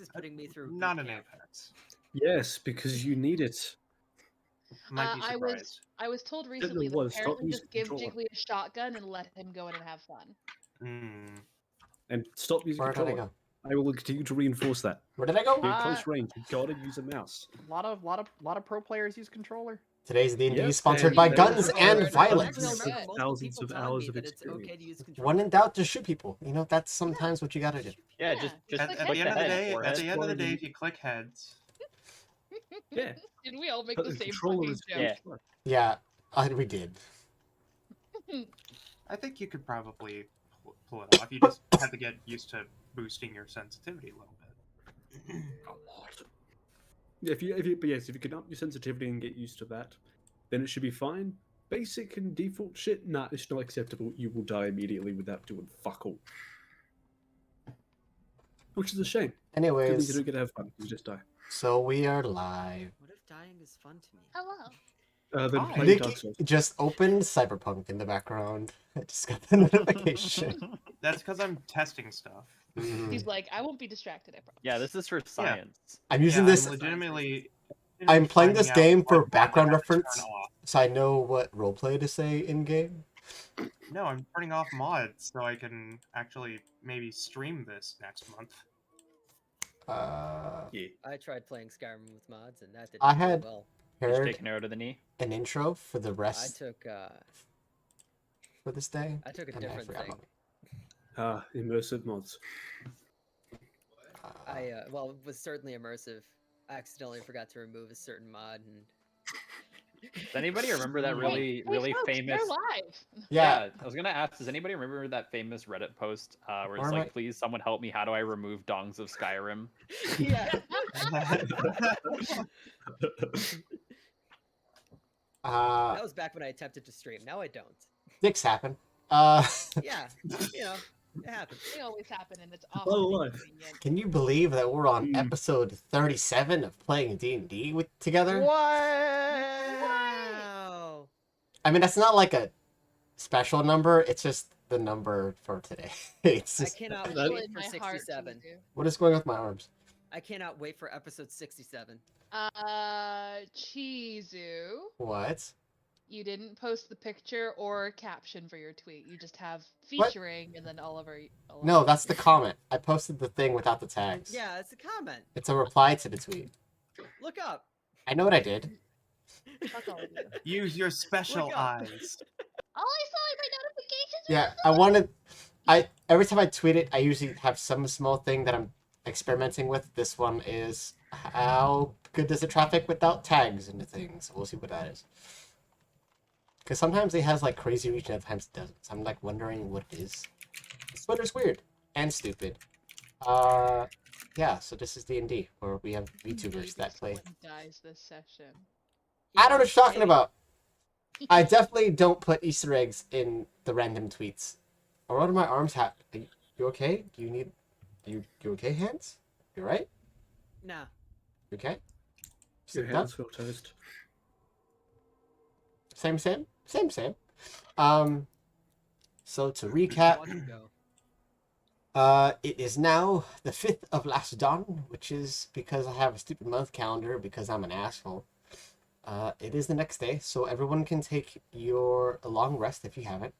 is putting me through. Not an Apex. Yes, because you need it. Might be surprised. I was told recently that apparently just give Jiggly a shotgun and let him go in and have fun. And stop using Where did I controller. go? I will continue to reinforce that. Where did I go? In close range, you gotta use a mouse. A lot of pro players use controller. Today's D&D Yep, sponsored and by there guns is- and there violence. is thousands of hours of experience. When in doubt, just shoot people. You know, that's sometimes what you gotta do. Yeah, just At the end of the day, if you click heads. Yeah. Didn't we all make But the the same controller fucking is joke? Yeah, we did. I think you could probably pull it off. You just have to get used to boosting your sensitivity a little bit. A lot. If you can up your sensitivity and get used to that, then it should be fine. Basic and default shit, nah, it's not acceptable. You will die immediately without doing fuck all. Which is a shame. Anyways, you don't get to have fun. You just die. So we are live. What if dying is fun to me? Hello. Then play Nick Dark Souls. just opened Cyberpunk in the background. I just got the notification. That's because I'm testing stuff. He's like, I won't be distracted. I promise. Yeah, this is for science. I'm using this. I'm legitimately. I'm playing this finding out game for what background mods I have to reference, turn off. so I know what roleplay to say in game. No, I'm turning off mods so I can actually maybe stream this next month. Yeah. I tried playing Skyrim with mods, and that didn't I go had well. heard Take an arrow to the knee. an intro for the I rest took for this day. a and I different forgot thing. about Immersive mods. I well, it was certainly immersive. I accidentally forgot to remove a certain mod, and Does anybody remember that really Hey, folks, famous? They're live. Yeah. I was gonna ask. Does anybody remember that famous Reddit post where Or it's am like, I- "Please, someone help me. How do I remove dongs of Skyrim?" Yeah. that was back when I attempted to stream. Now I don't. Dicks happen. Yeah, you know, it happens. They always happen, and it's Oh, awful. life. inconvenient. Can you believe that we're on episode 37 of playing D&D together? Wow. I mean, that's not like a special number. It's just the number for today. It's I just cannot I feel wait in for my heart, 67. Chisu. what is going on with my arms? I cannot wait for episode 67. Chisu, What? you didn't post the picture or caption for your tweet. You just have What? featuring and then Oliver. No, that's the comment. I posted the thing without the tags. Yeah, it's a comment. It's a reply to the tweet. Look up. I know what I did. Fuck all of you. Use your special Look up. eyes. All I saw in my notifications. Yeah, every time I tweet it, I usually have some small thing that I'm experimenting with. This one is how good does it traffic without tags into things. We'll see what that is. Because sometimes it has like crazy reach and other times it doesn't. So I'm like wondering what it is. Twitter's weird and stupid. Yeah, so this is D&D where we have VTubers that play. Someone dies this session. I don't know what you're talking about. I definitely don't put Easter eggs in the random tweets. Or what do my arms have? You okay? Do you need... You okay, hands? You right? Nah. You okay? Your Sit hands feel toast. Same. So to recap, Watch it go. it is now the 5th of last dawn, which is because I have a stupid month calendar because I'm an asshole. It is the next day, so everyone can take a long rest if you haven't.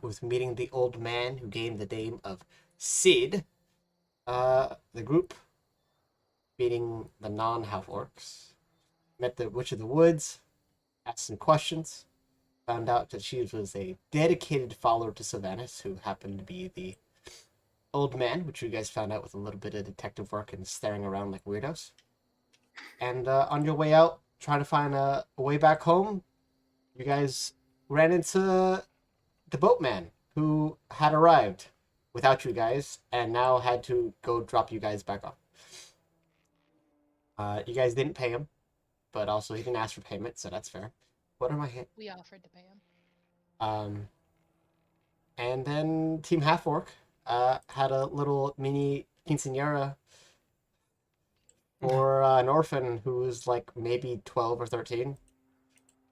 With meeting the old man who gained the name of Sid. The group meeting the non-half-orcs. Met the Witch of the Woods. Asked some questions. Found out that she was a dedicated follower to Sylvanas, who happened to be the old man, which you guys found out with a little bit of detective work and staring around like weirdos. And on your way out, trying to find a way back home, you guys ran into the boatman who had arrived without you guys and now had to go drop you guys back off. You guys didn't pay him, but also he didn't ask for payment, so that's fair. What am I hit? We offered to pay him. And then Team Half Orc had a little mini quinceañera for an orphan who was like maybe 12 or 13.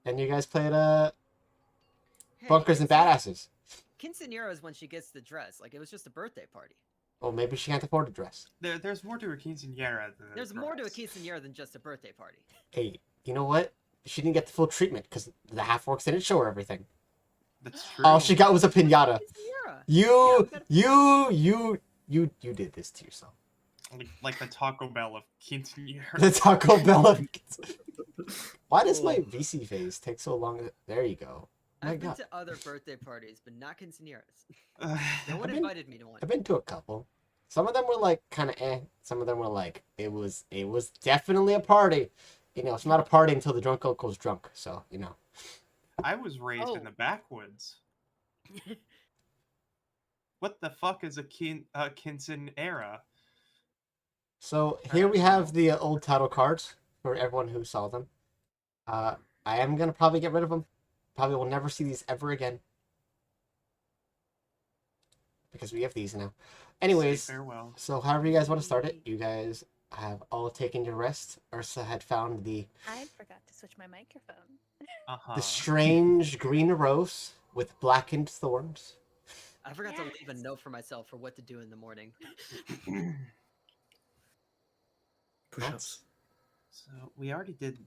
And you guys played Hey, Bunkers and Badasses. Quinceañera is when she gets the dress. Like, it was just a birthday party. Well, maybe she can't afford a dress. There's more to a quinceañera than There's more to a dress. quinceañera than just a birthday party. Hey, you know what? She didn't get the full treatment because the half-orcs didn't show her everything. That's true. All she got was a pinata. Quinceañera. You Yeah, did this to yourself. Like the Taco Bell of quinceañera. The Taco Bell of... Why does my VC phase take so long? There you go. My I've been God. to other birthday parties, but not quinceañeras. Uh, No one I've been- invited me to one. I've been to a couple. Some of them were like kind of eh. Some of them were like it was definitely a party. You know, it's not a party until the drunk uncle's drunk. So you know. I was raised in Oh. the backwoods. What the fuck is a quinceañera? So here we have the old title cards for everyone who saw them. I am gonna probably get rid of them. Probably will never see these ever again because we have these now. Anyways, Say farewell. so however you guys want to start it, you guys have all taken your rest. Ursa had found the I forgot to switch my microphone. Uh-huh. the strange green rose with blackened thorns. I forgot to leave a Yes. note for myself for what to do in the morning. Push-ups. So we already did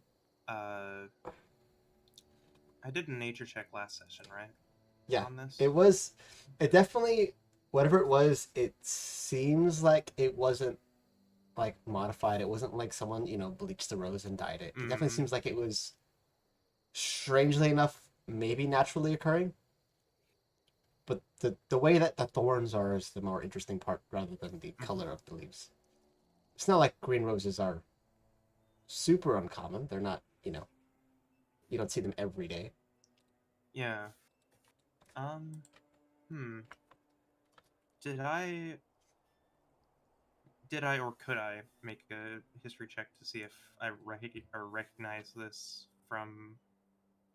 I did a nature check last session, right? Yeah, On this? it definitely, whatever it was, it seems like it wasn't like modified. It wasn't like someone, you know, bleached the rose and dyed it. It definitely Mhm. seems like it was, strangely enough, maybe naturally occurring. But the way that the thorns are is the more interesting part rather than the color of the leaves. It's not like green roses are super uncommon. They're not, you know, you don't see them every day. Yeah. Did I or could I make a history check to see if I recognize this from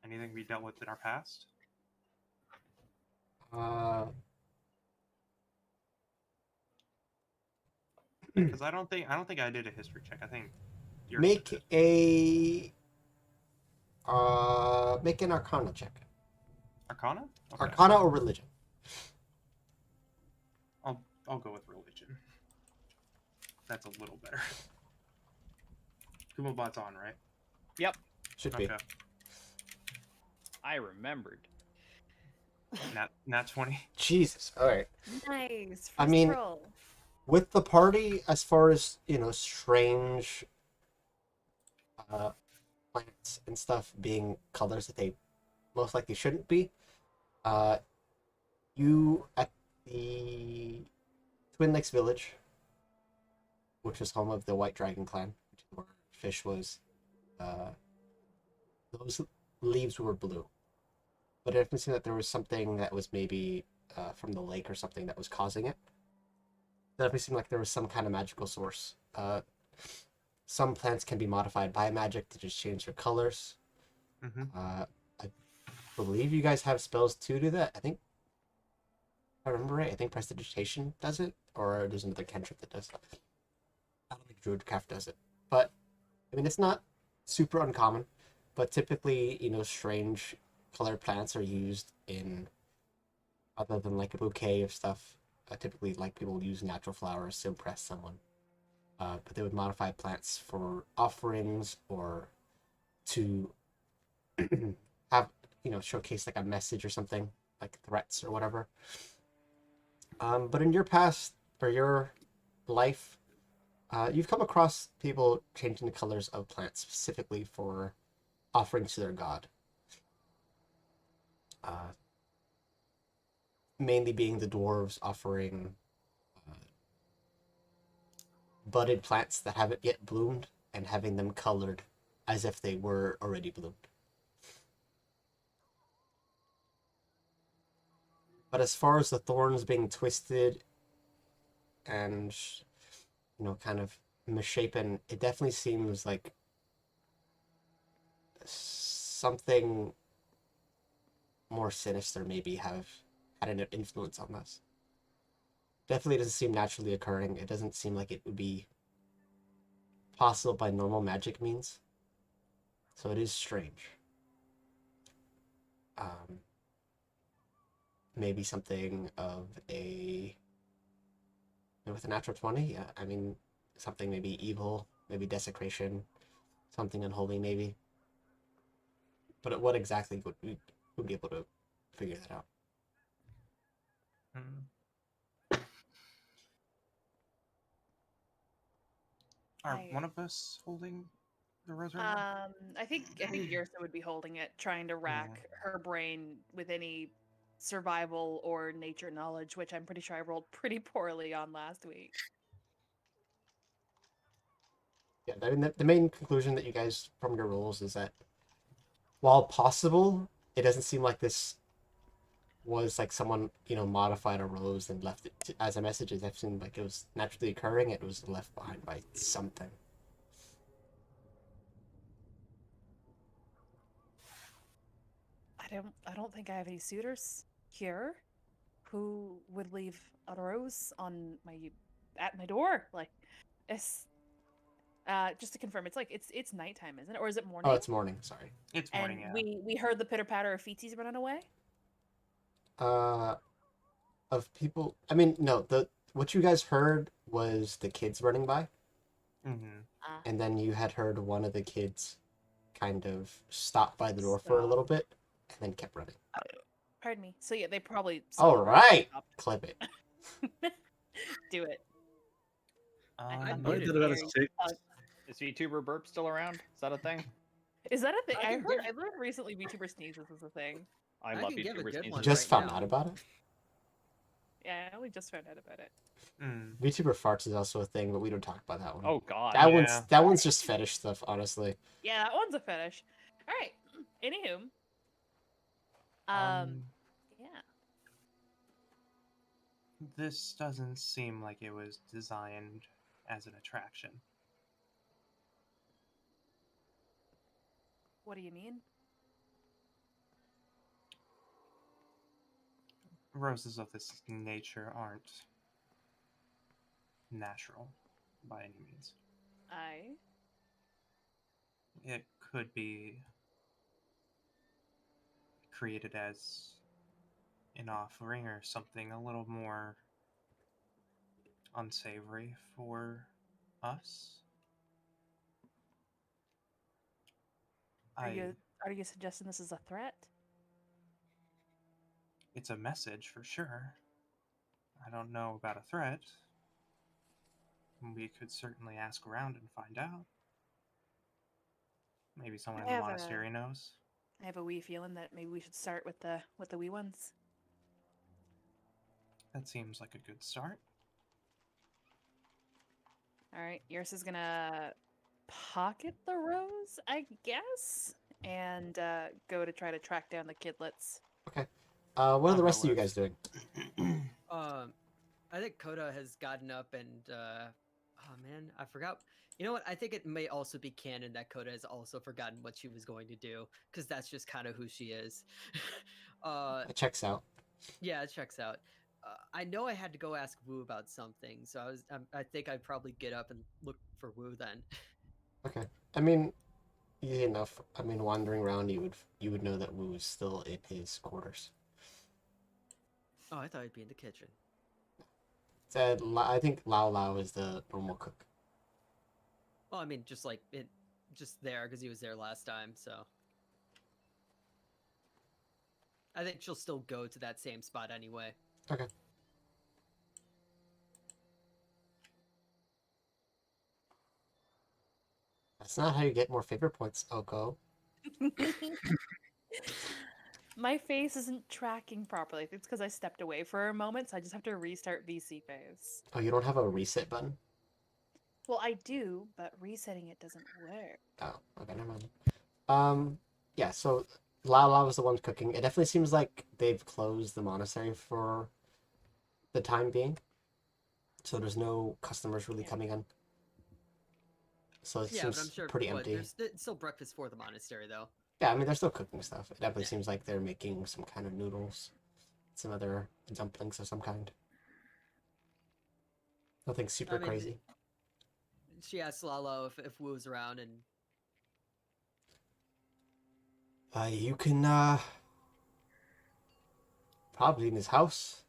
anything we dealt with in our past? Because I don't think I did a history check. I think yours Make did. make an Arcana check. Arcana? Okay. Arcana or religion. I'll go with religion. That's a little better. Kumobot's on, right? Yep, Should be. Okay. I remembered. Nat 20. Jesus. All right. Nice. I First mean- roll. With the party, as far as, you know, strange plants and stuff being colors that they most likely shouldn't be, you at the Twin Lakes Village, which was home of the White Dragon clan, which is where Fish was, those leaves were blue. But it definitely seemed that there was something that was maybe from the lake or something that was causing it. Definitely seemed like there was some kind of magical source. Some plants can be modified by magic to just change their colors. Mm-hmm. I believe you guys have spells to do that. I think, if I remember right, I think Prestidigitation does it, or there's another cantrip that does it. I don't think Druidcraft does it. But, I mean, it's not super uncommon, but typically, you know, strange colored plants are used in, other than like a bouquet of stuff. Typically, like, people use natural flowers to impress someone. But they would modify plants for offerings or to have, you know, showcase like a message or something, like threats or whatever. But in your past or your life, you've come across people changing the colors of plants specifically for offerings to their god. Mainly being the dwarves offering budded plants that haven't yet bloomed and having them colored as if they were already bloomed. But as far as the thorns being twisted and, you know, kind of misshapen, it definitely seems like something more sinister maybe have had an influence on this. Definitely doesn't seem naturally occurring. It doesn't seem like it would be possible by normal magic means. So it is strange. Maybe something of a And with a natural 20, yeah, I mean, something maybe evil, maybe desecration, something unholy, maybe. But what exactly would we be able to figure that out? Are one of us holding the rose right now? I think Yrsa would be holding it, trying to rack her brain with any survival or nature knowledge, which I'm pretty sure I rolled pretty poorly on last week. Yeah, I mean, the main conclusion that you guys from your rolls is that while possible, it doesn't seem like this was like someone, modified a rose and left it as a message. It seemed like it was naturally occurring. It was left behind by something. I don't think I have any suitors here who would leave a rose at my door. Like, it's just to confirm, it's nighttime, isn't it, or is it morning? Oh, it's morning. Sorry. It's morning. And Yeah. we heard the pitter patter of feeties running away. Of people. I mean, no. What you guys heard was the kids running by, and then you had heard one of the kids kind of stop by the door for a little bit, and then kept running. Pardon me. So yeah, they probably. All right, clip it. Do it. I did about a 6. Is VTuber Burp still around? Is that a thing? Is that a thing? I learned recently VTuber sneezes is a thing. I love VTuber sneezes. You just found out about it? Yeah, I only just found out about it. VTuber farts is also a thing, but we don't talk about that one. Oh god. That one's just fetish stuff, honestly. Yeah, that one's a fetish. All right. Anywho. Yeah. This doesn't seem like it was designed as an attraction. What do you mean? Roses of this nature aren't natural by any means. It could be created as an offering or something a little more unsavory for us. Are you suggesting this is a threat? It's a message for sure. I don't know about a threat. We could certainly ask around and find out. Maybe someone in the monastery knows. I have a wee feeling that maybe we should start with the wee ones. That seems like a good start. All right, Yrsa's gonna pocket the rose, I guess, and go to try to track down the kidlets. Okay. What are the rest of you guys doing? I think Coda has gotten up and oh man, I forgot. You know what? I think it may also be canon that Coda has also forgotten what she was going to do, because that's just kind of who she is. It checks out. Yeah, it checks out. I know I had to go ask Wu about something, so I think I'd probably get up and look for Wu then. Okay. I mean, easy enough. I mean, wandering around, you would know that Wu is still in his quarters. Oh, I thought he'd be in the kitchen. I think Lao Lao is the normal cook. Well, I mean, just there because he was there last time, so I think she'll still go to that same spot anyway. Okay. That's not how you get more favor points, Oko. My face isn't tracking properly. It's because I stepped away for a moment, so I just have to restart VC phase. Oh, you don't have a reset button? Well, I do, but resetting it doesn't work. Oh, okay, never mind. Yeah, so Lao Lao was the one cooking. It definitely seems like they've closed the monastery for the time being. So there's no customers really coming in. So it seems but I'm sure, pretty empty. There's still breakfast for the monastery, though. Yeah, I mean, they're still cooking stuff. It definitely seems like they're making some kind of noodles. Some other dumplings of some kind. Nothing super crazy. She asked Lalo if Wu's around, and you can, probably in his house.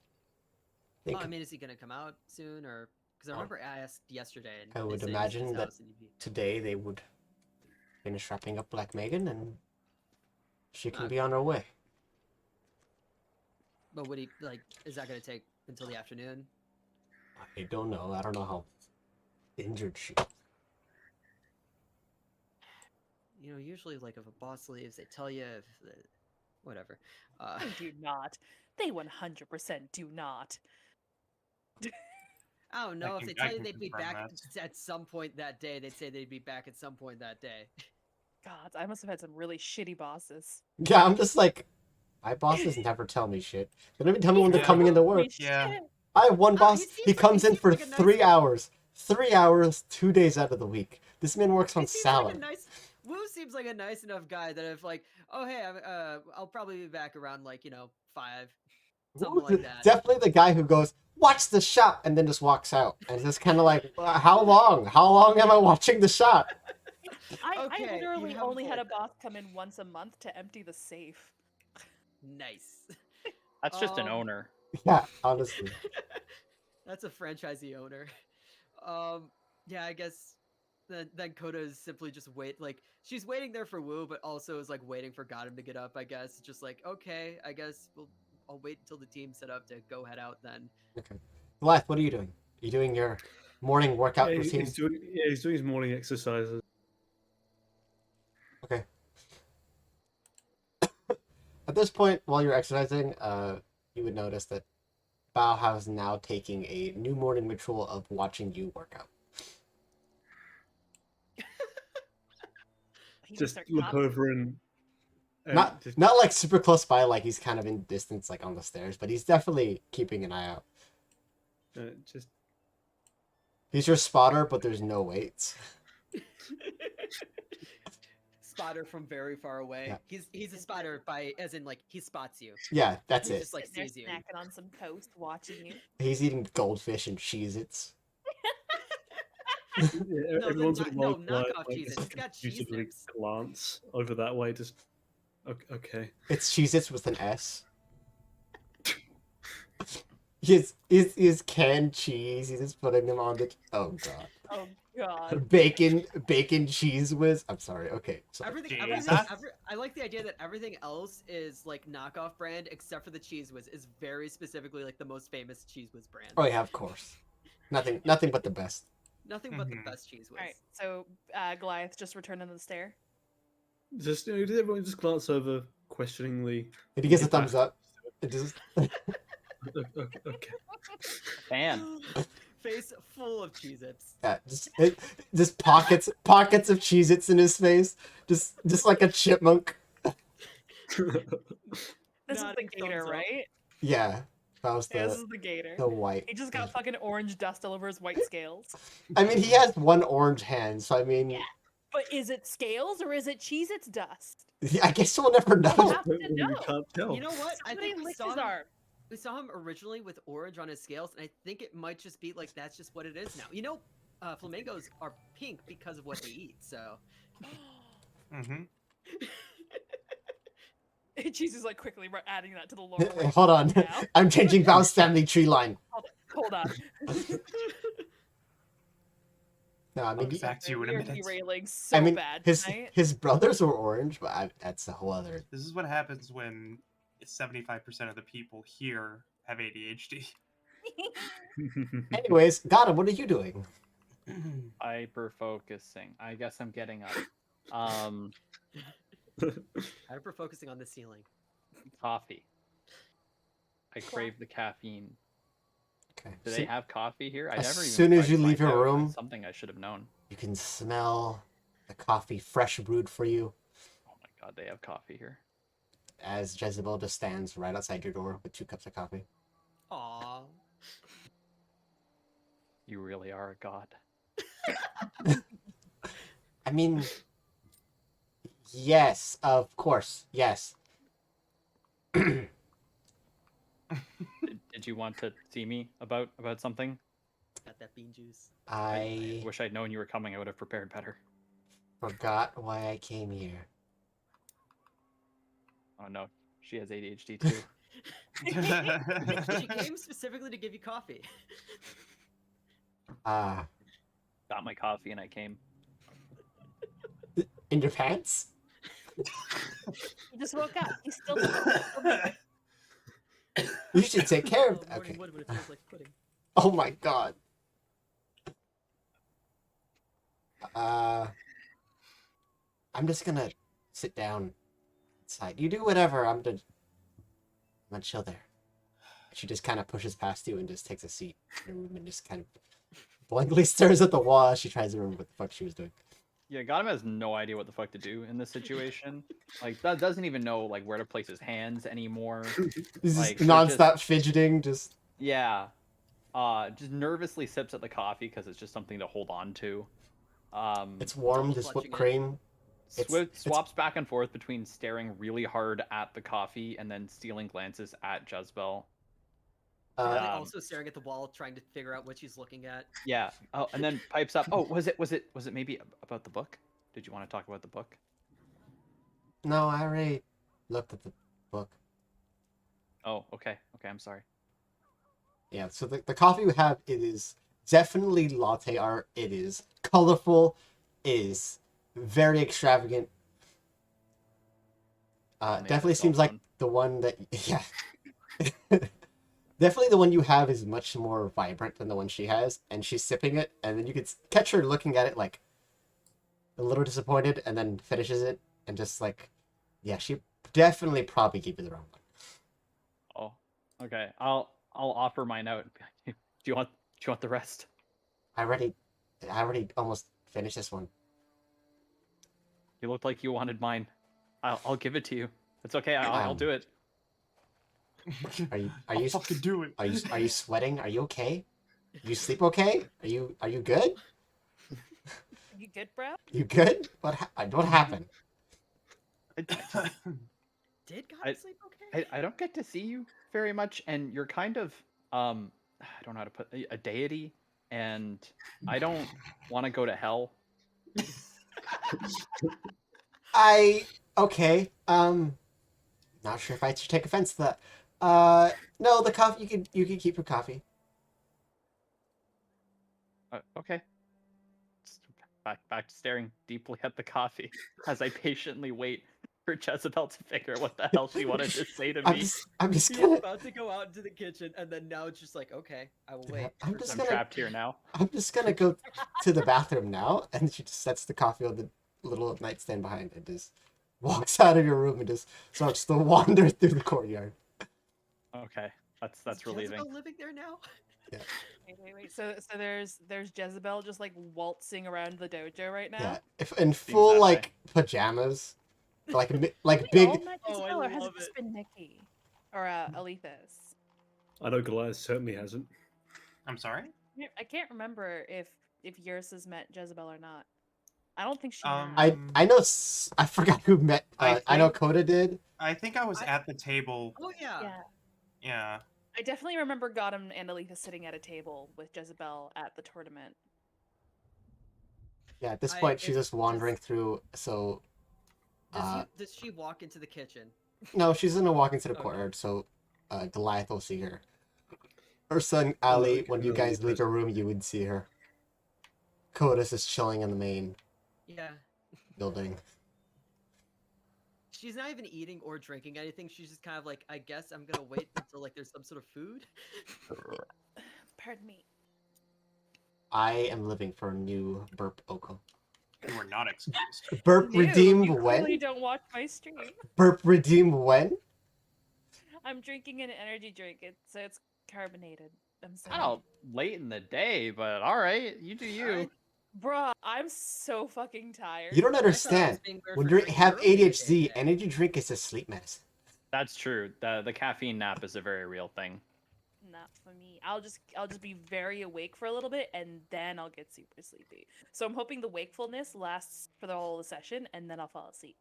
I mean, is he gonna come out soon, or? Because I remember I asked yesterday, and I they would said it was imagine his that house, and he'd be... today they would finish wrapping up Black Megan and she can Okay. be on her way. But would he like? Is that gonna take until the afternoon? I don't know. I don't know how injured she is. You know, usually like if a boss leaves, they tell you if whatever. They do not. They 100% do not. I don't know if can- they I tell you can they'd be confirm back that. at some point that day. They'd say they'd be back at some point that day. God, I must have had some really shitty bosses. Yeah, I'm just like, my bosses never tell me shit. They don't even tell me when they're Yeah. coming into work. Holy Yeah. shit. I have one boss. he He seems- comes he in seems for like a nice 3 guy. hours. 3 hours, 2 days out of the week. This man works on He seems salad. like a nice. Wu seems like a nice enough guy that if like, oh hey, I'll probably be back around like 5, something like that. Definitely the guy who goes, watch the shot, and then just walks out. And it's just kind of like, how long? How long am I watching the shot? I Okay, you literally have a only had a point. boss come in once a month to empty the safe. Nice. That's just an Um, owner. Yeah, honestly. That's a franchisee owner. Yeah, I guess then Coda is simply just like she's waiting there for Wu, but also is like waiting for Gotham to get up. I guess just like okay, I guess I'll wait until the team's set up to go head out then. Okay. Goliath, what are you doing? Are you doing your morning workout Yeah, routine? he's doing his morning exercises. Okay. At this point, while you're exercising, you would notice that Bao is now taking a new morning ritual of watching you work out. He Just start look copying. over and Not just, not like super close by, like he's kind of in distance, like on the stairs, but he's definitely keeping an eye out. just He's your spotter, but there's no weights. Spotter from very far away. Yeah. He's a spotter by as in like he spots you. Yeah, that's He it. just like Sitting there sees you. snacking on some toast, watching you. He's eating goldfish and Cheez-Its. yeah, No, every once in a no, while, Goliath, knockoff like, Cheez-Its. just It's got cheese confusively nips. glance over that way. Just okay. It's Cheez-Its with an S. He's canned cheese. He's just putting them on the. Oh god. Oh god. Bacon cheese whiz. I'm sorry. Okay. Sorry. Everything, Jesus. I like the idea that everything else is like knockoff brand except for the Cheese Whiz is very specifically like the most famous Cheese Whiz brand. Oh yeah, of course. Nothing but the best. Nothing but Mhm. the best Cheese Whiz. Alright, so Goliath just returning to the stair. Just did everyone just glance over questioningly? And he gives a Get thumbs back. up. It just Okay. Fan. Face full of Cheez-Its. yeah, just pockets of Cheez-Its in his face. Just like a chipmunk. This is Nodding the gator, thumbs up. right? Yeah. That was Yeah, this the is the gator. the white. He just got fucking orange dust all over his white scales. I mean, he has one orange hand, so I mean, Yeah. But is it scales or is it Cheez-Its dust? I guess we'll never know. have to You know. can't tell. You know what? I Somebody think licked his arm. we saw him originally with orange on his scales, and I think it might just be like that's just what it is now. You know, flamingos are pink because of what they eat. So Mm-hmm. Cheese is like quickly adding that to the lore. Hold on. now. I'm changing Val's family tree line. Hold on. No, I mean, Back to you in a You're minute. derailing so I mean, bad his tonight. his brothers were orange, but that's a whole other. This is what happens when 75% of the people here have ADHD. Anyways, Gata, what are you doing? Hyper focusing. I guess I'm getting up. hyper focusing on the ceiling. Coffee. I crave the caffeine. Okay. Do they have coffee here? I as never even soon as tried you to leave find your out. room- That's something I should have known. You can smell the coffee fresh brewed for you Oh my god, they have coffee here. as Jezebel just stands right outside your door with 2 cups of coffee. Aww. You really are a god. I mean, yes, of course, yes. Did you want to see me about something? Got that bean juice. I Wish I'd known you were coming. I would have prepared better. forgot why I came here. Oh no, she has ADHD too. She came specifically to give you coffee. Got my coffee and I came. In your pants? He just woke up. He's still there. You should take care of Oh, that. morning Okay. wood when it feels like pudding. Oh my god. I'm just gonna sit down inside. You do whatever. I'm gonna chill there. She just kind of pushes past you and just takes a seat in the room and just kind of blankly stares at the wall as she tries to remember what the fuck she was doing. Yeah, Gotham has no idea what the fuck to do in this situation. Like, that doesn't even know like where to place his hands anymore. He's Like, just they're nonstop fidgeting, just Yeah. Just nervously sips at the coffee because it's just something to hold on to. it's warm, Double this whipped clutching it. cream. It's- Swaps back and forth between staring really hard at the coffee and then stealing glances at Jezebel. Probably Um, also staring at the wall, trying to figure out what she's looking at. Yeah. Oh, and then pipes up. Oh, was it maybe about the book? Did you want to talk about the book? No, I already looked at the book. Oh, okay. Okay, I'm sorry. Yeah, so the coffee we have, it is definitely latte art. It is colorful. It is very extravagant. Made Definitely by seems like someone. the one that, yeah. Definitely the one you have is much more vibrant than the one she has, and she's sipping it, and then you could catch her looking at it like a little disappointed, and then finishes it, and just like, yeah, she definitely probably gave you the wrong one. Oh, okay. I'll offer mine out. Do you want the rest? I already almost finished this one. You looked like you wanted mine. I'll give it to you. It's okay. I'll do it. Are you fucking do it? Are you sweating? Are you okay? You sleep okay? Are you good? You good, bro? You good? What happened? Did God sleep okay? I don't get to see you very much, and you're kind of I don't know how to put a deity, and I don't want to go to hell. Okay. Not sure if I should take offense to that. No, the coffee you can keep your coffee. Okay. Just back to staring deeply at the coffee as I patiently wait for Jezebel to figure out what the hell she wanted to say to me. I'm just He's gonna about to go out into the kitchen, and then now it's just like, okay, I will wait. I'm for just I'm some- gonna- trapped here now. I'm just gonna go to the bathroom now, and she just sets the coffee on the little nightstand behind and just walks out of your room and just starts to wander through the courtyard. Okay, that's Is relieving. Jezebel living there now? Wait. So there's Jezebel just like waltzing around the dojo right now. Yeah, if in full that way. like pajamas, like big. All met Oh, I Jezebel, or has it love just it. been Nikki or Alethis? I know Goliath certainly hasn't. I'm sorry. I can't remember if Yurs has met Jezebel or not. I don't think she Um, has. I know. I forgot who met. I know think- Coda did. I think I was at the table. Oh yeah. Yeah. Yeah. I definitely remember Gotham and Alethis sitting at a table with Jezebel at the tournament. Yeah, at this I- point she's if- just wandering through. So Does she walk into the kitchen? no, she's gonna walk into the Okay. courtyard. So Goliath will see her. Her son Oh, Ali. okay, When you no, guys you leave your guys- room, you would see her. Coda's just chilling in the main Yeah. building. She's not even eating or drinking anything. She's just kind of like, I guess I'm gonna wait until like there's some sort of food. Pardon me. I am living for a new burp Oko. You were not excused. Burp Ew, redeemed you clearly when? don't watch my stream. Burp redeemed when? I'm drinking an energy drink. It's carbonated. I'm sorry. Oh, late in the day, but all right, you do you. Bruh, I'm so fucking tired. You don't I thought I was understand. being there When for you drinking have early in the day ADHD, today. energy drink is a sleep medicine. That's true. The caffeine nap is a very real thing. Not for me. I'll just be very awake for a little bit and then I'll get super sleepy. So I'm hoping the wakefulness lasts for the whole session and then I'll fall asleep.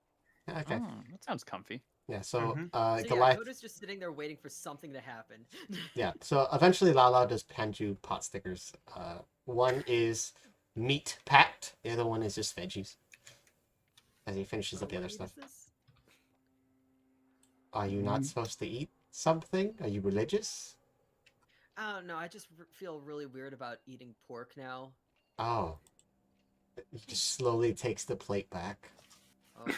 Okay. That sounds comfy. Yeah, so Mhm. So yeah, Goliath. Coda's just sitting there waiting for something to happen. Yeah, so eventually Lala does hand you pot stickers. One is meat packed, the other one is just veggies. As he finishes up the other What stuff. is this? Are you not supposed to eat something? Are you religious? I don't know. I just feel really weird about eating pork now. Oh. He just slowly takes the plate back. Oh.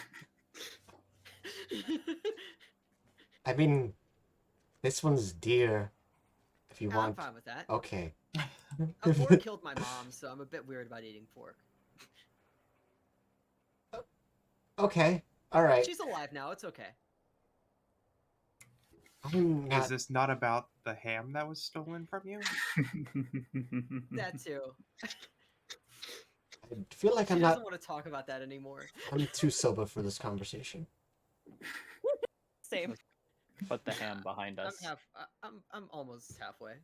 I mean, this one's dear. If you I'm want. fine with that. Okay. A boar killed my mom, so I'm a bit weird about eating pork. Okay. Alright. She's alive now. It's okay. I'm Is not. this not about the ham that was stolen from you? That too. I feel like She I'm doesn't not. want to talk about that anymore. I'm too sober for this conversation. Same. Put the ham behind us. I'm almost halfway.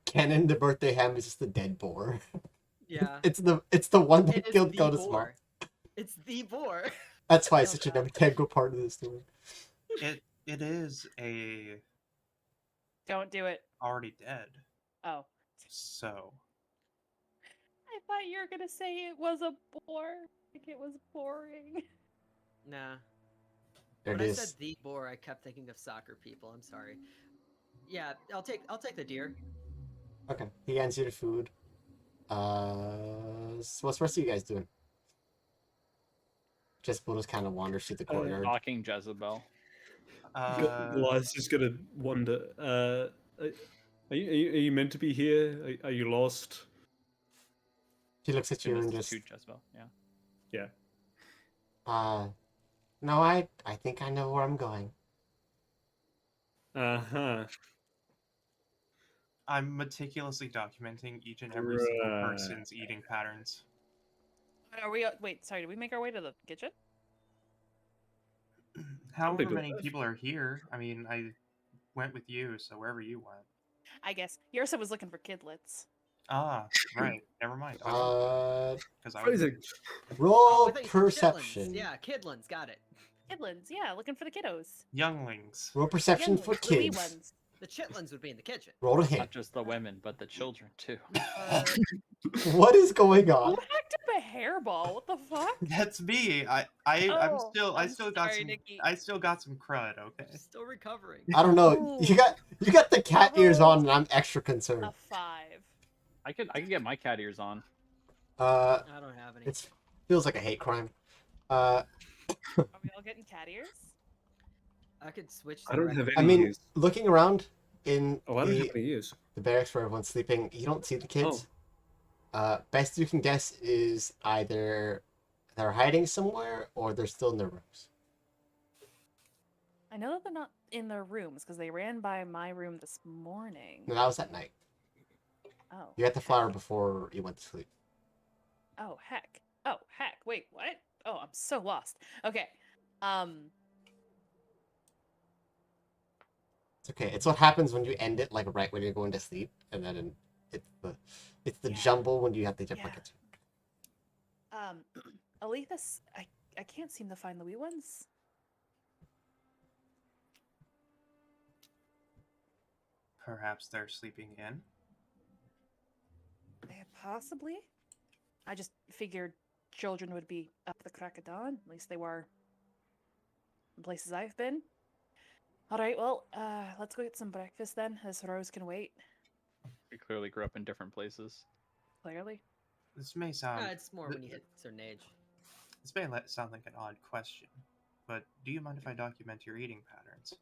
Canon, the birthday ham is just a dead boar. Yeah. It's the one that It is killed the Koda's mom. boar. It's the boar. That's why it's Oh, such an God. integral part of the story. It is a Don't do it. already dead. Oh. So I thought you were gonna say it was a bore. Like it was boring. Nah. There When it I is. said the boar, I kept thinking of soccer people. I'm sorry. Yeah, I'll take the deer. Okay. He hands you the food. So what's the rest of you guys doing? Jessica just kind of wanders through the courtyard. Talking Jezebel. Goliath's just gonna wonder. Are you meant to be here? Are you lost? She looks at you and just. To Jezebel. Yeah. No, I think I know where I'm going. Uh-huh. I'm meticulously documenting each and every single person's eating patterns. Are we? Wait, sorry. Did we make our way to the kitchen? However go many left. people are here, I mean, I went with you, so wherever you went. I guess Yersa was looking for kidlets. Ah, right. Never mind. Because I Phrasing. Roll Oh, I thought you said perception. chitlins. Yeah, kidlins. Got it. Kidlins, yeah, looking for the kiddos. younglings. Roll perception Young for ones, the wee kids. ones. The chitlins would be in the kitchen. Roll a hit. Not just the women, but the children too. What is going on? Who hacked up a hairball? What the fuck? That's me. I'm Oh, still I'm got sorry, some Nikki. I still got some crud. Okay. Still recovering. I don't know. You got the cat ears on, and I'm extra concerned. A 5. I could get my cat ears on. Uh, I don't have any. it feels like a hate crime. Are we all getting cat ears? I could switch. I don't have any I mean, ears. looking around in Oh, I don't have any ears. the barracks where everyone's sleeping, you don't see the kids. Best you can guess is either they're hiding somewhere or they're still in their rooms. I know that they're not in their rooms because they ran by my room this morning. No, that was at night. Oh. You got the flower before you went to sleep. Oh heck. Oh heck. Wait, what? Oh, I'm so lost. Okay. It's okay. It's what happens when you end it like right when you're going to sleep, and then it's the Yeah. jumble when you have to jump back Yeah. into. Alethus, I can't seem to find the wee ones. Perhaps they're sleeping in. Possibly. I just figured children would be up the crack of dawn. At least they were in places I've been. All right, well, let's go get some breakfast then. This Rose can wait. We clearly grew up in different places. Clearly. This may sound It's more when you hit a certain age. this may sound like an odd question, but do you mind if I document your eating patterns?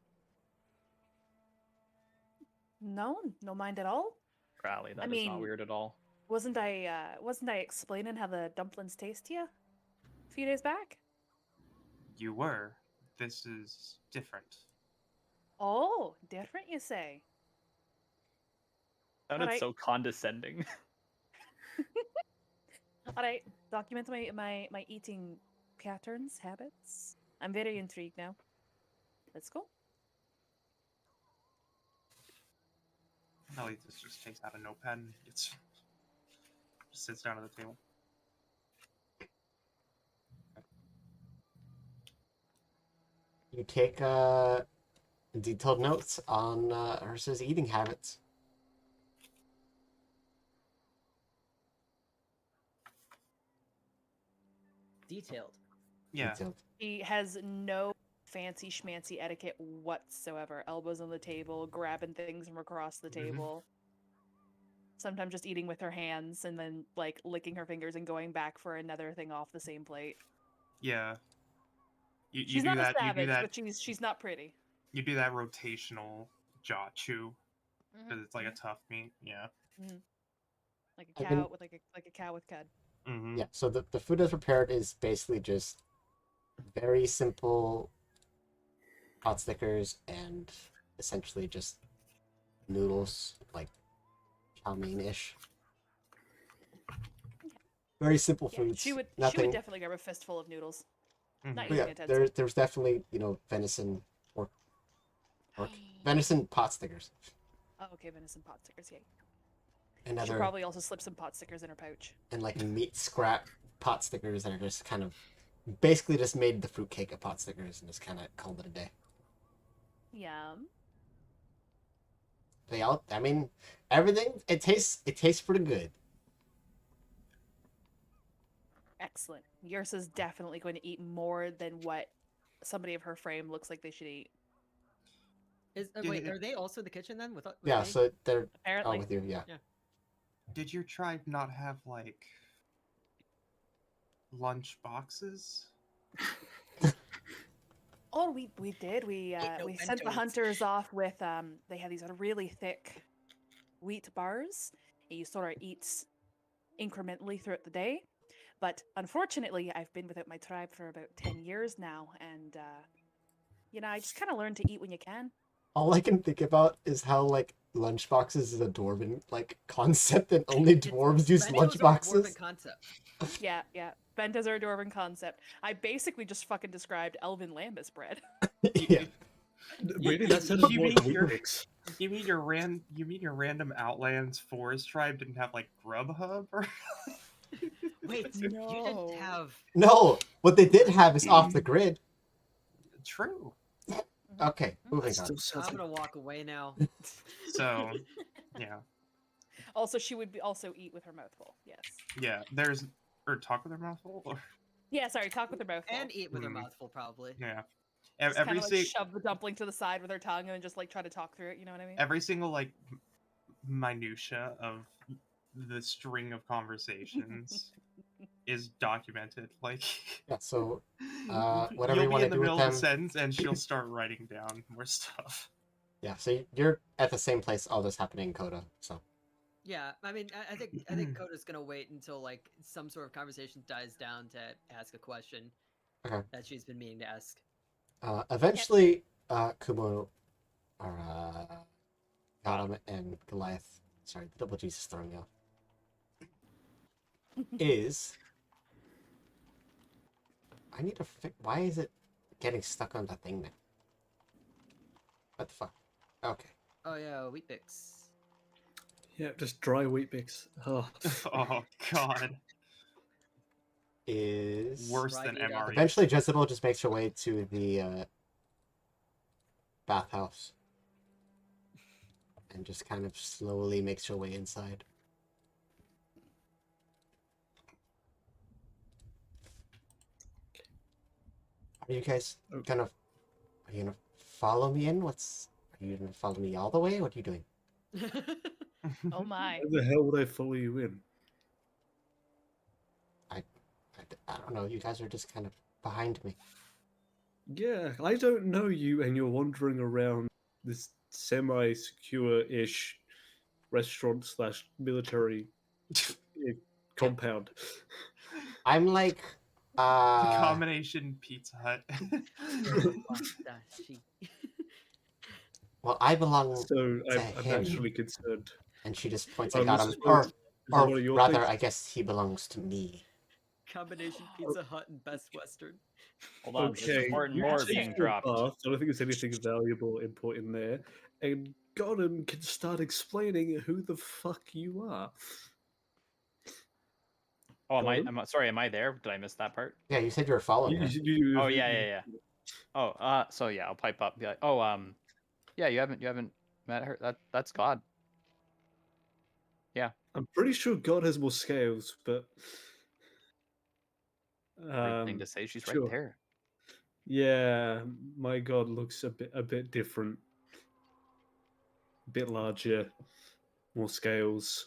No, no mind at all. Rally, that is mean, not weird at all. Wasn't I explaining how the dumplings taste to you a few days back? You were. This is different. Oh, different, you say? Sounded Alright. so condescending. All right, document my eating patterns, habits. I'm very intrigued now. Let's go. Alethus just takes out a notepad and just sits down at the table. You take detailed notes on Ursa's eating habits. Detailed. Yeah. Detailed. He has no fancy schmancy etiquette whatsoever. Elbows on the table, grabbing things from across the Mhm. table. Sometimes just eating with her hands and then like licking her fingers and going back for another thing off the same plate. Yeah. You She's do not that. a savage, You do that. but she's not pretty. You do that rotational jaw chew Mhm, because it's like a tough meat. Yeah. Like a I've cow been- with like a cow with cud. Mm-hmm. Yeah, so the food that's prepared is basically just very simple pot stickers and essentially just noodles, like chow mein ish. Very simple Yeah, foods. she would Nothing. definitely grab a fistful of noodles. Mhm. Not But using yeah, a utensil. there's definitely venison or venison pot stickers. Oh, okay, venison pot stickers. Yeah. She Another probably also slipped some pot stickers in her pouch. and like meat scrap pot stickers that are just kind of basically just made the fruitcake of pot stickers and just kind of called it a day. Yum. They all, I mean, everything. It tastes pretty good. Excellent. Yursa's definitely going to eat more than what somebody of her frame looks like they should eat. Wait, Did- are they also in the kitchen then? With Yeah, me? so they're all Apparently. with you. Yeah. Did your tribe not have like lunch boxes? Oh, we did. We no we sent the bentos. hunters off with they had these really thick wheat bars. And you sort of eat incrementally throughout the day. But unfortunately, I've been without my tribe for about 10 years now, and I just kind of learned to eat when you can. All I can think about is how like lunchboxes is a dwarven like concept, and only dwarves use Bentos are a dwarven lunchboxes. concept. Yeah, yeah. Bentas are a dwarven concept. I basically just fucking described Elven lambus bread. Yeah. Really, that sounded you more mean like your- Weetabix. You mean your random Outlands forest tribe didn't have like Grubhub or? Wait, you No. didn't have. No, what they did have is off the grid. True. Okay, moving That on. still sounds I'm like gonna walk away now. So, yeah, Also, she would also eat with her mouth full. Yes. yeah. There's or talk with her mouth full. Or, Yeah, sorry, talk with her mouth full. And eat with her Hmm. mouth full, probably. yeah. Just kind Every of like si- shove the dumpling to the side with her tongue and then just like try to talk through it. You know what I mean? every single like minutia of the string of conversations is documented. Like, Yeah, so whatever you you'll be wanna in the do with middle of a them. sentence and she'll start writing down more stuff. yeah, so you're at the same place all this happening in Coda. So Yeah, I mean, I think Coda's gonna wait until like some sort of conversation dies down to ask a question Okay. that she's been meaning to ask. eventually, Kumo or Gotham and Goliath. Sorry, the double G's is throwing me off. Is I need to fix. Why is it getting stuck on that thing now? What the fuck? Okay. Oh yeah, wheat bix. yeah, just dry Weetabix. Oh, Oh God, Is worse than Right, Ida. MRE. eventually Jezebel just makes her way to the bathhouse and just kind of slowly makes her way inside. Are you guys gonna? Are you gonna follow me in? Are you gonna follow me all the way? What are you doing? Oh my. where the hell would I follow you in? I don't know. You guys are just kind of behind me. Yeah, I don't know you, and you're wandering around this semi-secure-ish restaurant slash military compound. I'm like, The combination Pizza Hut. Watashi. well, I belong, So I'm him. naturally concerned. and she just points Oh, at this Gotham, is one of or your rather, things? I guess he belongs to me. Combination Pizza Hut and Best Western. Hold on, there's Okay, important you more take being your dropped. bath. I don't think there's anything valuable input in there. And Gotham can start explaining who the fuck you are. Oh, Gotham? sorry, am I there? Did I miss that part? Yeah, you said you were following her. Oh yeah. Oh, so yeah, I'll pipe up and be like, oh, yeah, you haven't met her. That's God. I'm pretty sure God has more scales, but Great thing to say. She's sure. right there. Yeah, my God looks a bit different, a bit larger, more scales.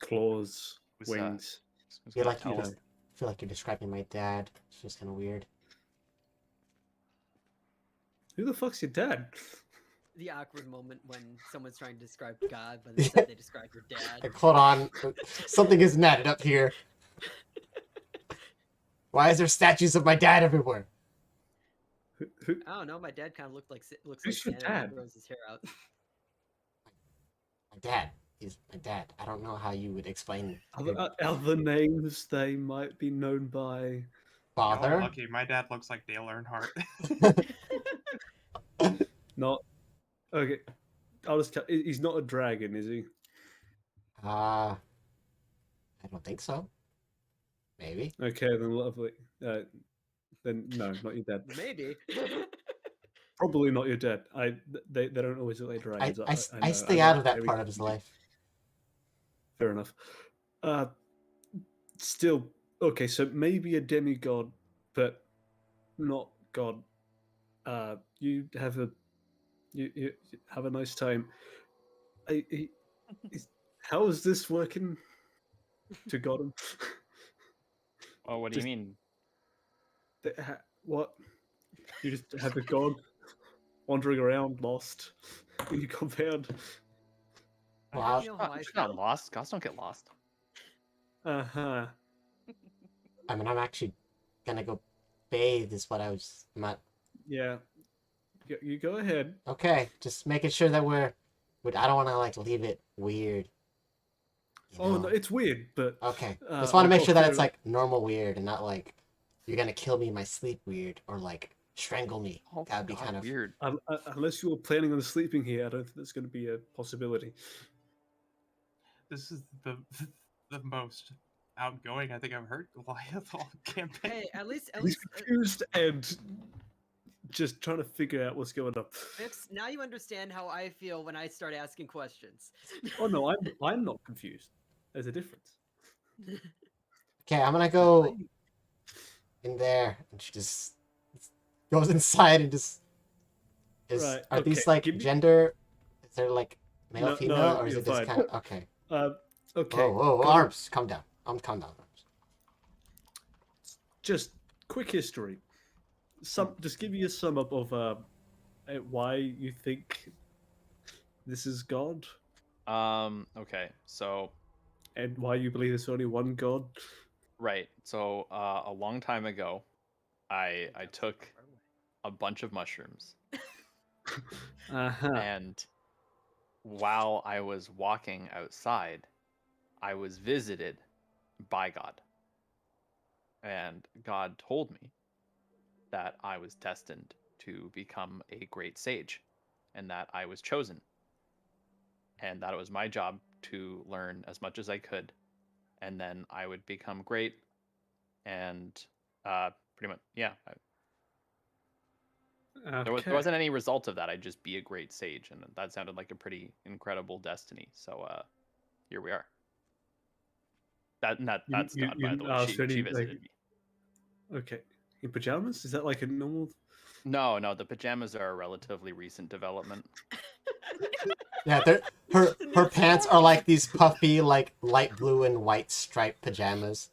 claws, Who's, wings. who's Feel gonna like you tell us? just feel like you're describing my dad. It's just kind of weird. Who the fuck's your dad? The awkward moment when someone's trying to describe God, but instead they describe your dad. Like, hold on, something is matted up here. Why is there statues of my dad everywhere? Who, I don't know. My dad kind of looks like Who's your Santa when he dad? grows his hair out. My dad. He's my dad. I don't know how you would explain other names they might be known by? Y'all are father. lucky. My dad looks like Dale Earnhardt. Not okay. I'll just. He's not a dragon, is he? I don't think so. Maybe. Okay, then lovely. Then no, not your dad. Maybe. Probably not your dad. They don't always look like I, dragons. I, I know, stay know, out of that very part of his confused. life. Fair enough. Still okay. So maybe a demigod, but not god. You have a you have a nice time. How is this working? To God him. Oh, what do you Just- mean? What? You just have a god wandering around, lost in your compound. I Wow. think you know how I She's not feel. lost. Gods don't get lost. Uh-huh. I mean, I'm actually gonna go bathe. Is what I was not. Yeah. You go ahead. Okay, just making sure that we're. I don't want to like leave it weird. you Oh no, know? it's weird, but Okay. uh, Just want to make I'll sure that clear it's it up. like normal weird and not like you're gonna kill me in my sleep weird or like strangle me. Oh, That would be God, kind of weird. Unless you were planning on sleeping here, I don't think that's going to be a possibility. This is the most outgoing I think I've heard Goliath all campaign. Hey, at least He's confused and just trying to figure out what's going on. Vix, now you understand how I feel when I start asking questions. Oh no, I'm not confused. There's a difference. Okay, I'm gonna go in there and she just goes inside and just Right, are okay, these like give me- gender is there like male No, female no, or is you're it just fine. kind of okay. Okay. Whoa, got it. arms, calm down. Calm down. Just quick history. Just give you a sum up of why you think this is God Okay. So, and why you believe there's only one God. right. So, a long time ago, I took a bunch of mushrooms, Uh-huh. and while I was walking outside, I was visited by God. And God told me that I was destined to become a great sage and that I was chosen. And that it was my job to learn as much as I could. And then I would become great. And pretty much, yeah. There Okay. wasn't any result of that. I'd just be a great sage. And that sounded like a pretty incredible destiny. So here we are. That's You God, by didn't the way. ask She any, visited me. Okay. In pajamas? Is that like a normal? No, the pajamas are a relatively recent development. Yeah, her pants are like these puffy, like light blue and white striped pajamas.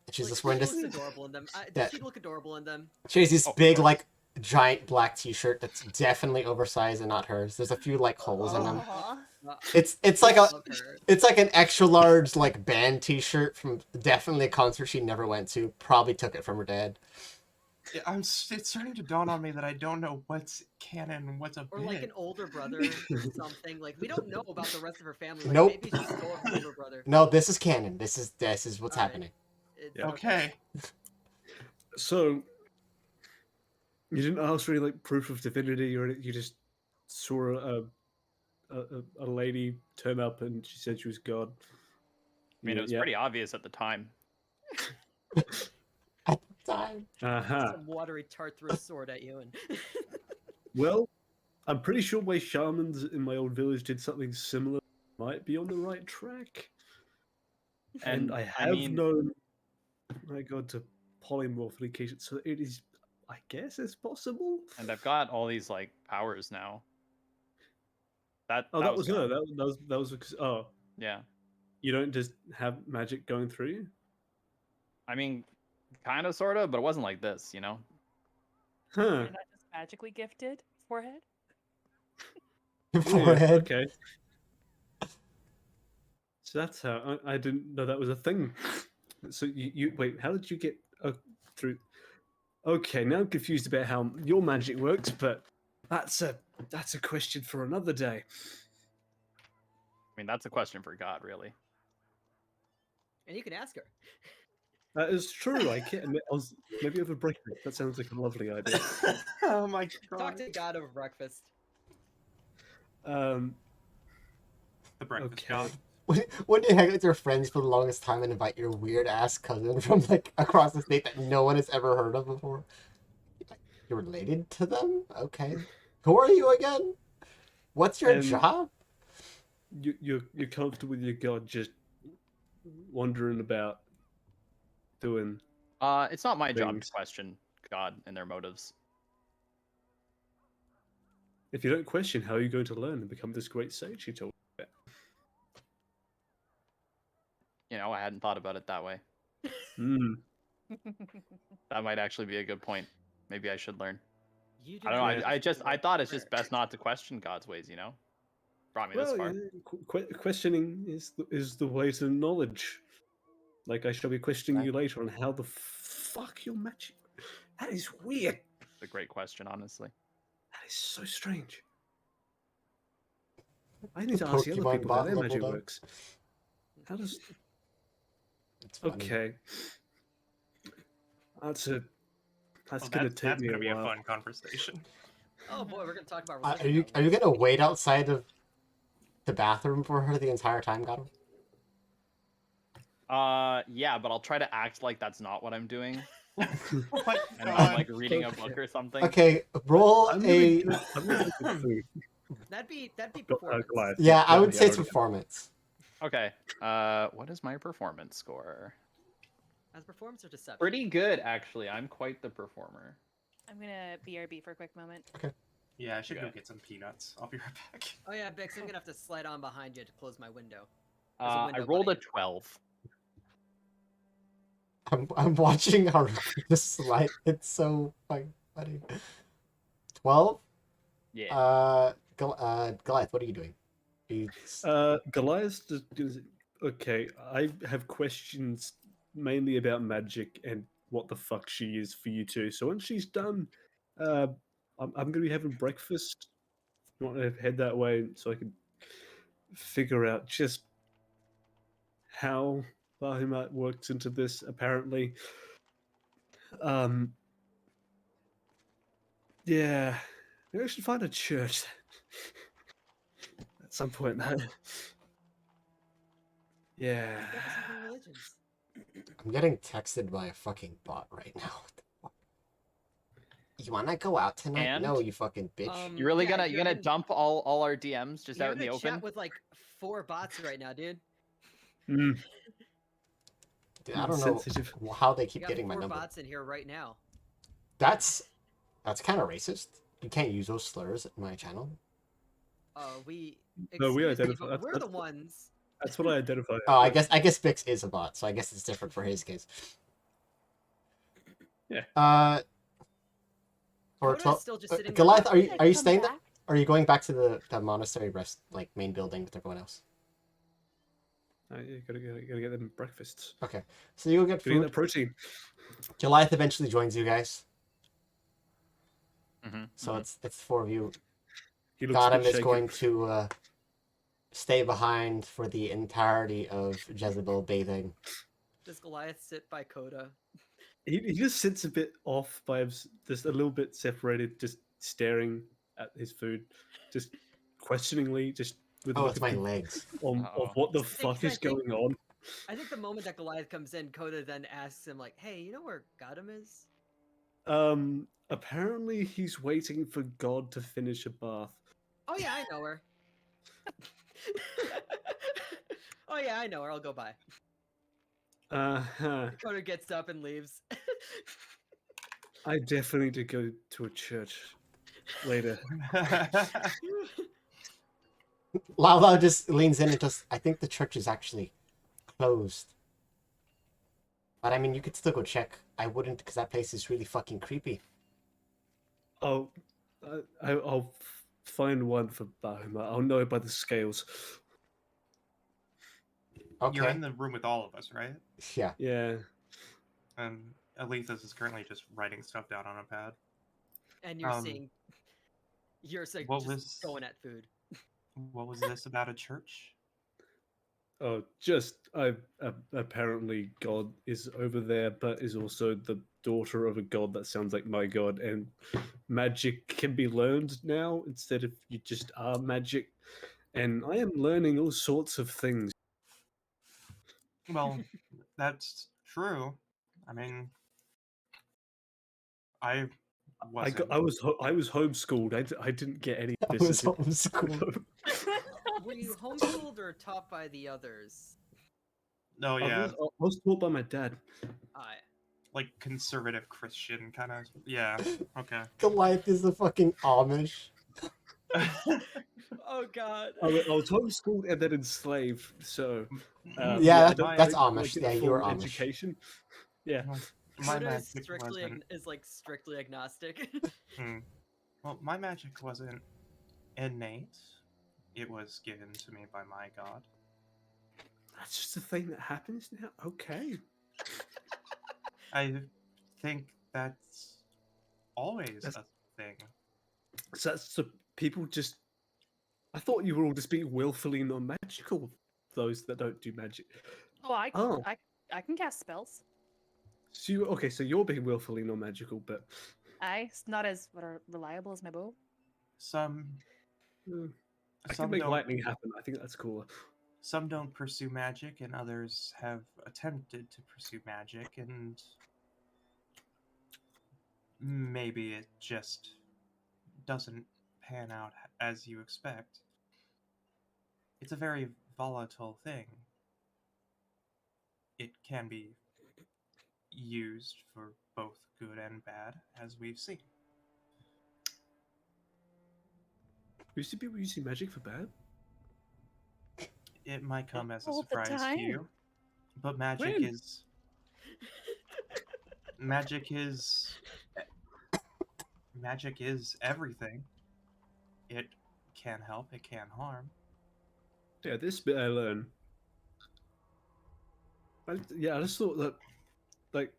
And she's Like, just wearing she this. looks adorable in them. Yeah. Does she look adorable in them? She has this Oh, of big, course. like giant black T-shirt that's definitely oversized and not hers. There's a few like holes in them. Aw. It's I like a love her. it's like an extra large like band T-shirt from definitely a concert she never went to. Probably took it from her dad. Yeah, it's starting to dawn on me that I don't know what's canon and what's a Or like bit. an older brother or something. Like, we don't know about the rest of her family. Like, Nope. maybe she stole her older brother. No, this is canon. This is what's Alright. happening. Yeah. Okay. So you didn't ask for any like proof of divinity, or you just saw a lady turn up and she said she was God. I mean, it was Yeah. pretty obvious at the time. Time. Uh-huh. Some watery tart threw a sword at you and Well, I'm pretty sure my shamans in my old village did something similar. Might be on the right track. And I have mean, known my God to polymorph on occasion, so it is. I guess it's possible. and I've got all these like powers now. Oh, that was gone. her. That was because. Oh, Yeah. You don't just have magic going through you? I mean, kind of, sort of, but it wasn't like this, you know? Huh. You're not just magically gifted forehead. Yeah, Forehead. okay. So that's how I didn't know that was a thing. So you wait, how did you get through? Okay, now I'm confused about how your magic works, but that's a question for another day. I mean, that's a question for God, really. And you can ask her. That is true. I can't. Maybe over breakfast. That sounds like a lovely idea. Oh my Talk god. to God over breakfast. Um, The breakfast okay. god. When you hang out with your friends for the longest time and invite your weird ass cousin from like across the state that no one has ever heard of before, you're related to them? Okay. Who are you again? What's your And- job? you're comfortable with your god just wandering about doing. It's not my job Things. to question God and their motives. If you don't question, how are you going to learn and become this great sage you told me about? You know, I hadn't thought about it that way. Hmm. That might actually be a good point. Maybe I should learn. You do I don't know. not I just I thought it's just best not to question God's ways. You know, brought me this Well, far. questioning is the way to knowledge. Like I shall be questioning Right. you later on how the fuck your magic. That is weird. It's a great question, honestly. That is so strange. I need to ask the other Pokemon people how bot their magic leveled up. works. How does? It's funny. Okay. That's Oh, gonna take that's me gonna a be a while. fun conversation. Oh boy, we're gonna talk about Are religion. you now. are you gonna wait outside of the bathroom for her the entire time, Gotham? Yeah, but I'll try to act like that's not what I'm doing, Oh my and I'm god. like reading a book or something. Okay, roll I'm a. gonna get food. That'd be Goliath. performance. Yeah, I would yeah, say it's already- performance. Okay. What is my performance score? As performance or deception? Pretty good, actually. I'm quite the performer. I'm gonna BRB for a quick moment. Yeah, I should go Okay. get some peanuts. I'll be right back. Oh yeah, Bix, I'm gonna have to slide on behind you to close my window. There's a I window rolled by a you. 12. I'm watching her just slide. It's so funny. 12. Yeah. Goliath, what are you doing? Goliath. Okay, I have questions mainly about magic and what the fuck she is for you two. So when she's done, I'm gonna be having breakfast. You want to head that way so I can figure out just how Bahamut works into this. Apparently, yeah, maybe I should find a church at some point. Yeah. You guys have no religions. I'm getting texted by a fucking bot right now. What the fuck? You wanna go out tonight? And? No, you fucking bitch. You really Yeah, you're gonna dump all our DMs just You're out in the gonna open? chat with like 4 bots right now, dude. Mm, Dude, I don't know sensitive. how they You keep got getting my 4 number. bots in here right now. That's kind of racist. You can't use those slurs at my channel. We. No, we excuse me, identify- but we're the that's- ones. That's what I identify. Oh, I guess Bix is a bot, so I guess it's different for his case. Yeah. Or Coda's 12. still just sitting there Goliath, watching. are you staying there? Are you going back to the monastery rest like main building with everyone else? You gotta get them breakfasts. Okay, so you go get Gotta get food. that protein. Goliath eventually joins you guys, Mm-hmm. so it's the 4 of you. He looks a Gotham bit is shaken. going to stay behind for the entirety of Jezebel bathing. Does Goliath sit by Coda? He just sits a bit off by just a little bit separated, just staring at his food, just questioningly, just with a Oh, look it's of my con- legs. of what the Because fuck is I think- going on. I think the moment that Goliath comes in, Coda then asks him like, "Hey, you know where Gotham is?" Apparently he's waiting for God to finish a bath. Oh yeah, I know her. Oh yeah, I know her. I'll go by. Uh-huh. Coda gets up and leaves. I definitely need to go to a church later. Lala just leans in and just, I think the church is actually closed. But I mean, you could still go check. I wouldn't, because that place is really fucking creepy. Oh, I'll find one for Bahima. I'll know it by the scales. Okay. You're in the room with all of us, right? Yeah. Yeah. And Alethus is currently just writing stuff down on a pad. And you're Um, seeing, you're like what just was- going at food. What was this about a church? Oh, just apparently God is over there, but is also the daughter of a god that sounds like my god, and magic can be learned now instead of you just are magic. And I am learning all sorts of things. Well, that's true. I mean, I wasn't. I was homeschooled. I didn't get any of I this. was homeschooled. Were you homeschooled or taught by the others? Oh yeah, I was taught by my dad. I. like conservative Christian kind of. Yeah. Okay. Goliath is the fucking Amish. Oh God. I was homeschooled and then enslaved. So Yeah, I don't that's think I Amish. get Yeah, a you were full Amish. education. Yeah. My Coda is magic strictly wasn't. is like strictly agnostic. Well, my magic wasn't innate. It was given to me by my god. That's just a thing that happens now. Okay. I think that's always That's- a thing. So that's so people just. I thought you were all just being willfully non-magical. Those that don't do magic. Oh, Oh. I can cast spells. So okay, so you're being willfully non-magical, but It's not as reliable as my bow. Some I some can make don't lightning happen. I think that's cooler. some don't pursue magic, and others have attempted to pursue magic, and maybe it just doesn't pan out as you expect. It's a very volatile thing. It can be used for both good and bad, as we've seen. You see people using magic for bad? It might come as a All the surprise to you, but magic When? is magic is everything. It can help, it can harm. Yeah, this bit I learned. I just thought that, like,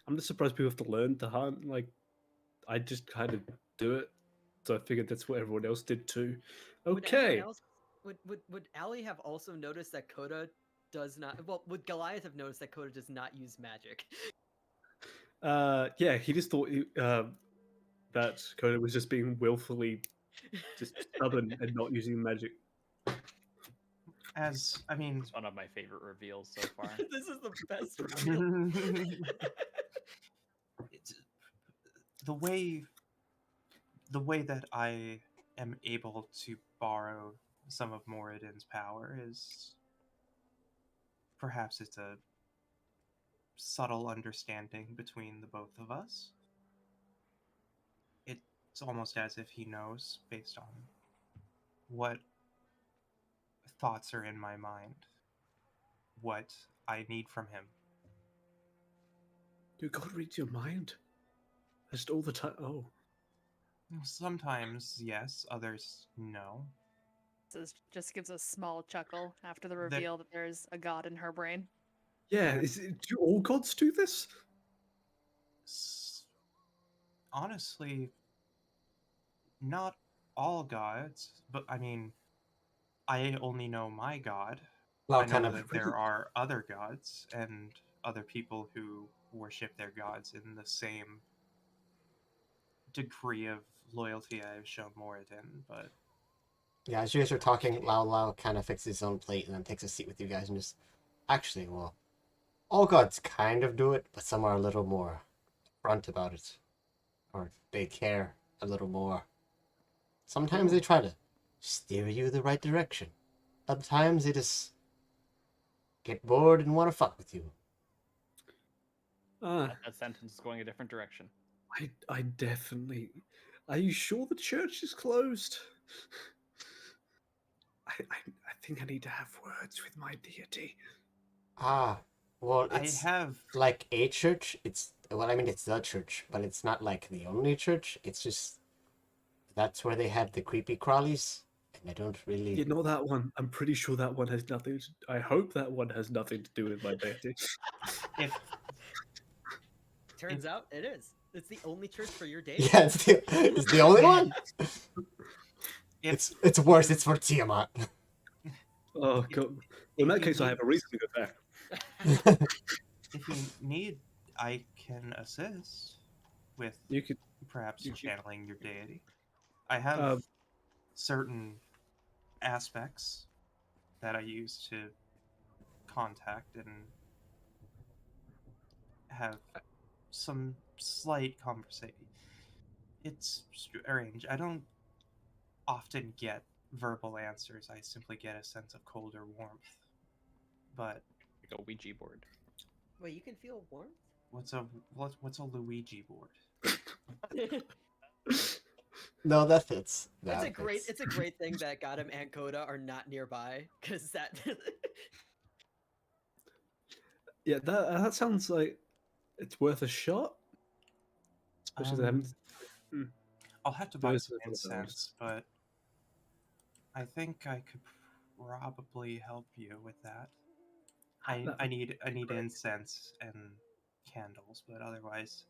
I'm just surprised people have to learn to hunt. Like, I just kind of do it, so I figured that's what everyone else did too. Would anyone Okay. else, would Allie have also noticed that Coda does not? Well, would Goliath have noticed that Coda does not use magic? Yeah, he just thought that Coda was just being willfully just stubborn and not using magic. As I mean, It's one of my favorite reveals so far. This is the best reveal. it's, the way that I am able to borrow some of Moradin's power is perhaps it's a subtle understanding between the both of us. It's almost as if he knows based on what thoughts are in my mind, what I need from him. Dude, God reads your mind. Just all the time. Oh. Sometimes yes, others no. Just gives a small chuckle after the There- reveal that there's a god in her brain. Yeah, do all gods do this? Honestly, not all gods, but I mean, I only know my god. Well, I know kind of. that there are other gods and other people who worship their gods in the same degree of loyalty I've shown Moradin, but Yeah, as you guys are talking, Lao Lao kind of fixes his own plate and then takes a seat with you guys and just. Actually, well, all gods kind of do it, but some are a little more front about it. Or they care a little more. Sometimes they try to steer you the right direction. Other times they just get bored and want to fuck with you. That sentence is going a different direction. I definitely. Are you sure the church is closed? I think I need to have words with my deity. Ah, well, I it's have like a church. It's it's the church, but it's not like the only church. It's just that's where they have the creepy crawlies, and I don't really. You know that one? I'm pretty sure that one has nothing. I hope that one has nothing to do with my deity. if Turns out it is. It's the only church for your day. Yeah, it's the only one. if It's worse. It's for Tiamat. Oh god. Well, in that you case, I need- have a reason to go back. if you need, I can assist with You could. perhaps you could- channeling your deity. I have Um, certain aspects that I use to contact and have some slight conversation. It's strange. I don't often get verbal answers. I simply get a sense of cold or warmth. But Like a Ouija board. Wait, you can feel warmth? what's a Luigi board? No, that fits. It's That a great fits. it's a great thing that Gotham and Coda are not nearby, because that yeah, that sounds like it's worth a shot. Especially they haven't. I'll have to buy Those some are the things. incense, but I think I could probably help you with that. I need great. incense and candles, but otherwise,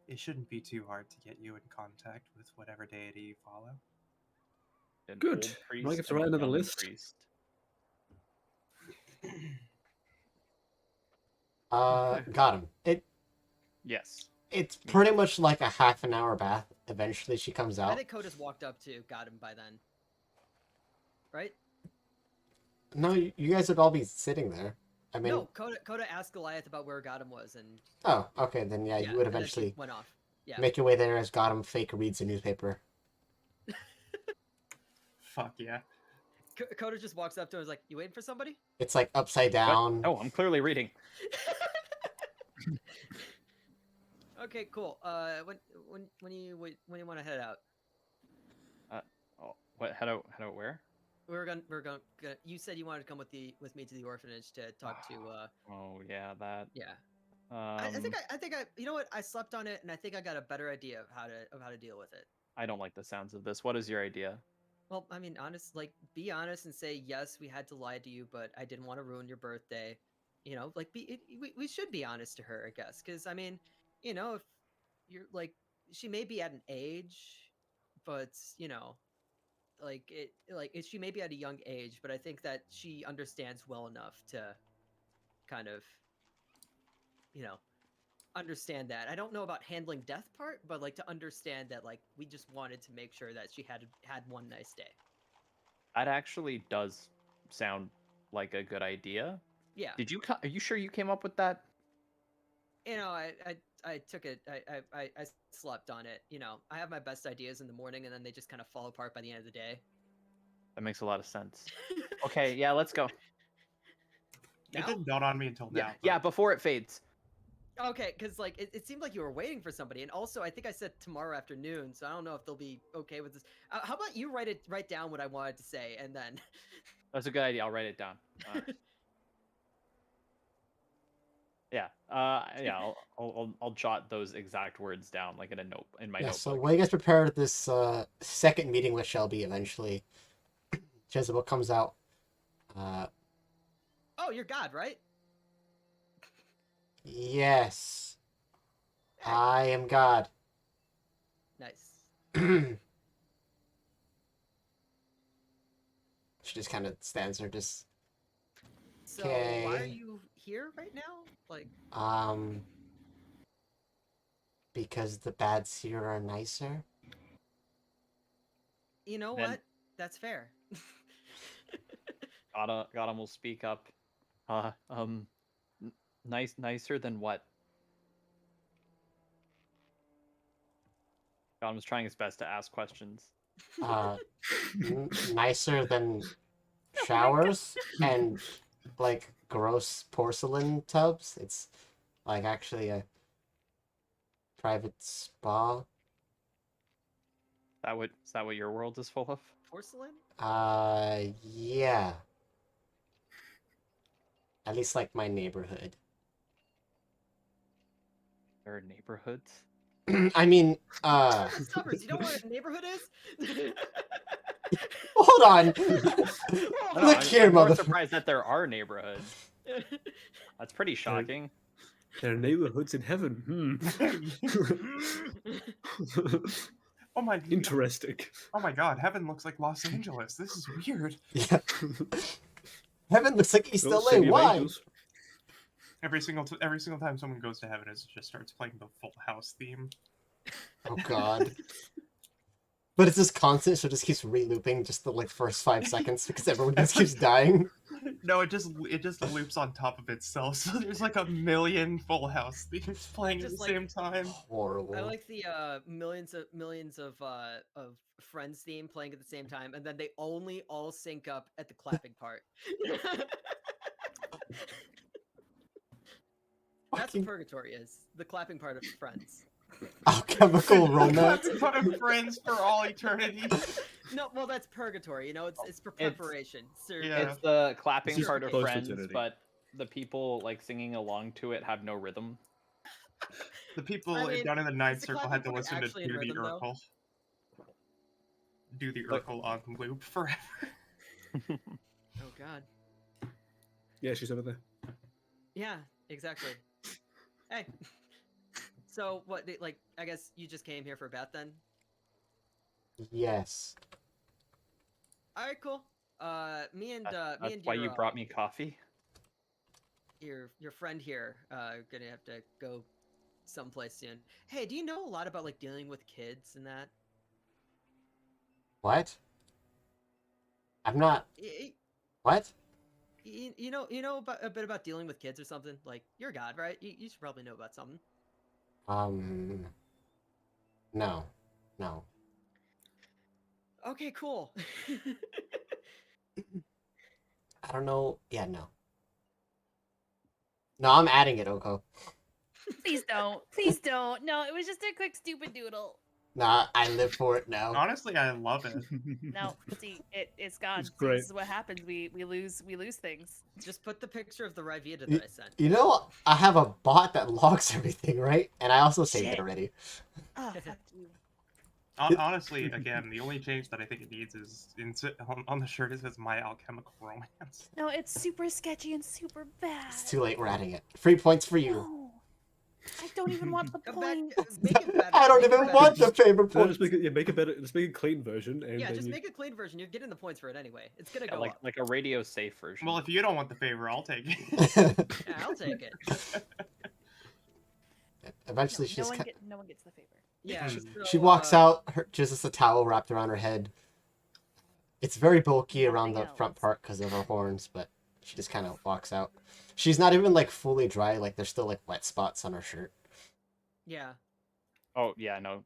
it shouldn't be too hard to get you in contact with whatever deity you follow. An Good. old Might priest have to and a write another young list. priest. Okay. Got him. Yes. It's pretty much like a half an hour bath. Eventually, she comes I out. think Coda's walked up to Gotham by then. Right? No, you guys would all be sitting there. I mean, No, Coda asked Goliath about where Gotham was, and oh, okay, then yeah, you would and then she eventually went off. Yeah. make your way there as Gotham fake reads a newspaper. Fuck yeah. Coda just walks up to him and is like, "You waiting for somebody?" It's like upside What? down. Oh, I'm clearly reading. Okay, cool. When you want to head out? Oh, what? How do where? We're gonna. You said you wanted to come with me to the orphanage to talk to. Oh yeah, that. Yeah. Um, I think I. You know what? I slept on it, and I think I got a better idea of how to deal with it. I don't like the sounds of this. What is your idea? Well, I mean, be honest and say yes. We had to lie to you, but I didn't want to ruin your birthday. You know, like we should be honest to her, I guess, because I mean, you know, if you're like, she may be at an age, but you know, she may be at a young age, but I think that she understands well enough to kind of, you know, understand that. I don't know about handling death part, but like to understand that like we just wanted to make sure that she had one nice day. That actually does sound like a good idea. Yeah. Are you sure you came up with that? You know, I took it. I slept on it. You know, I have my best ideas in the morning, and then they just kind of fall apart by the end of the day. That makes a lot of sense. Okay, yeah, let's go. It Now? didn't dawn on me until Yeah, now. yeah, before it fades. Okay, because like it seemed like you were waiting for somebody, and also I think I said tomorrow afternoon, so I don't know if they'll be okay with this. How about you write down what I wanted to say, and then. That's a good idea. I'll write it down. Yeah. Yeah. I'll jot those exact words down, like in my Yeah. notebook. So while you guys prepare this second meeting with Shelby, eventually, Jezebel comes out. Oh, you're God, right? Yes, Hey. I am God. Nice. She just kind of stands there, just So why are Okay. you here right now? Like, because the bads here are nicer. you know Then- what? That's fair. Gotham will speak up. Nicer than what? Gotham was trying his best to ask questions. Nicer than showers and like gross porcelain tubs. It's like actually a private spa. Is that what your world is full of? Porcelain? Yeah. At least like my neighborhood. There are neighborhoods. I mean, Suburbs. You know what a neighborhood is? hold on. I know, Look here, I'm more mother. surprised that there are neighborhoods. That's pretty shocking. There are neighborhoods in heaven. Oh my Interesting. Oh my god, heaven looks like Los Angeles. This is weird. Yeah. Heaven looks like East Well, LA. City of Why? Angels. Every single time someone goes to heaven, it just starts playing the Full House theme. Oh god. But it's just constant, so it just keeps re-looping just the like first 5 seconds because everyone just keeps dying. No, it just loops on top of itself. So there's like a million Full House themes playing at Just the like- same time. Horrible. I like the millions of Friends theme playing at the same time, and then they only all sync up at the clapping part. That's Fucking what purgatory is. The clapping part of Friends. alchemical romance. But of friends for all eternity. No, well, that's purgatory. You know, it's for It's- preparation. Yeah. It's the clapping It's part of close Friends, fraternity. but the people like singing along to it have no rhythm. The people I mean, down in the ninth is the circle had to clapping part listen to actually in Do the rhythm, though? Urkel. Do the Like- Urkel on loop forever. Oh God. Yeah, she's over there. Yeah, exactly. Hey. So what? Like, I guess you just came here for Beth then. Yes. All right, cool. Me and That's why you brought me coffee. your friend here gonna have to go someplace soon. Hey, do you know a lot about like dealing with kids and that? What? I'm not. Y- What? You know about a bit about dealing with kids or something? Like, you're God, right? You should probably know about something. No. No. Okay, cool. I don't know. Yeah, no. No, I'm adding it, Oko. Please don't. Please don't. No, it was just a quick stupid doodle. Nah, I live for it now. Honestly, I love it. No, see, it's gone. It's See, great. this is what happens. We lose things. Just put the picture of the Rivita that I sent. You know, I have a bot that logs everything, right? And I also saved it Shit. already. Oh, fuck you. Honestly, again, the only change that I think it needs is on the shirt it says "My Alchemical Romance." No, it's super sketchy and super bad. It's too late, we're adding it. 3 points for you. No. I don't even want the Come back, point. make it better. I don't make it even better. want the favor No, points. just make it. Yeah, make it better. Let's make a clean version. And Yeah, then just you... make a clean version. You're getting the points for it anyway. It's gonna Yeah, go up. like a radio safe version. Well, if you don't want the favor, I'll take it. Yeah, I'll take it. Eventually, No, she's no one gets the favor. Yeah. she so, walks out, just a towel wrapped around her head. It's very bulky around the Nothing front else. part because of her horns, but she just kind of walks out. She's not even like fully dry, like there's still like wet spots on her shirt. Yeah. Oh yeah, no,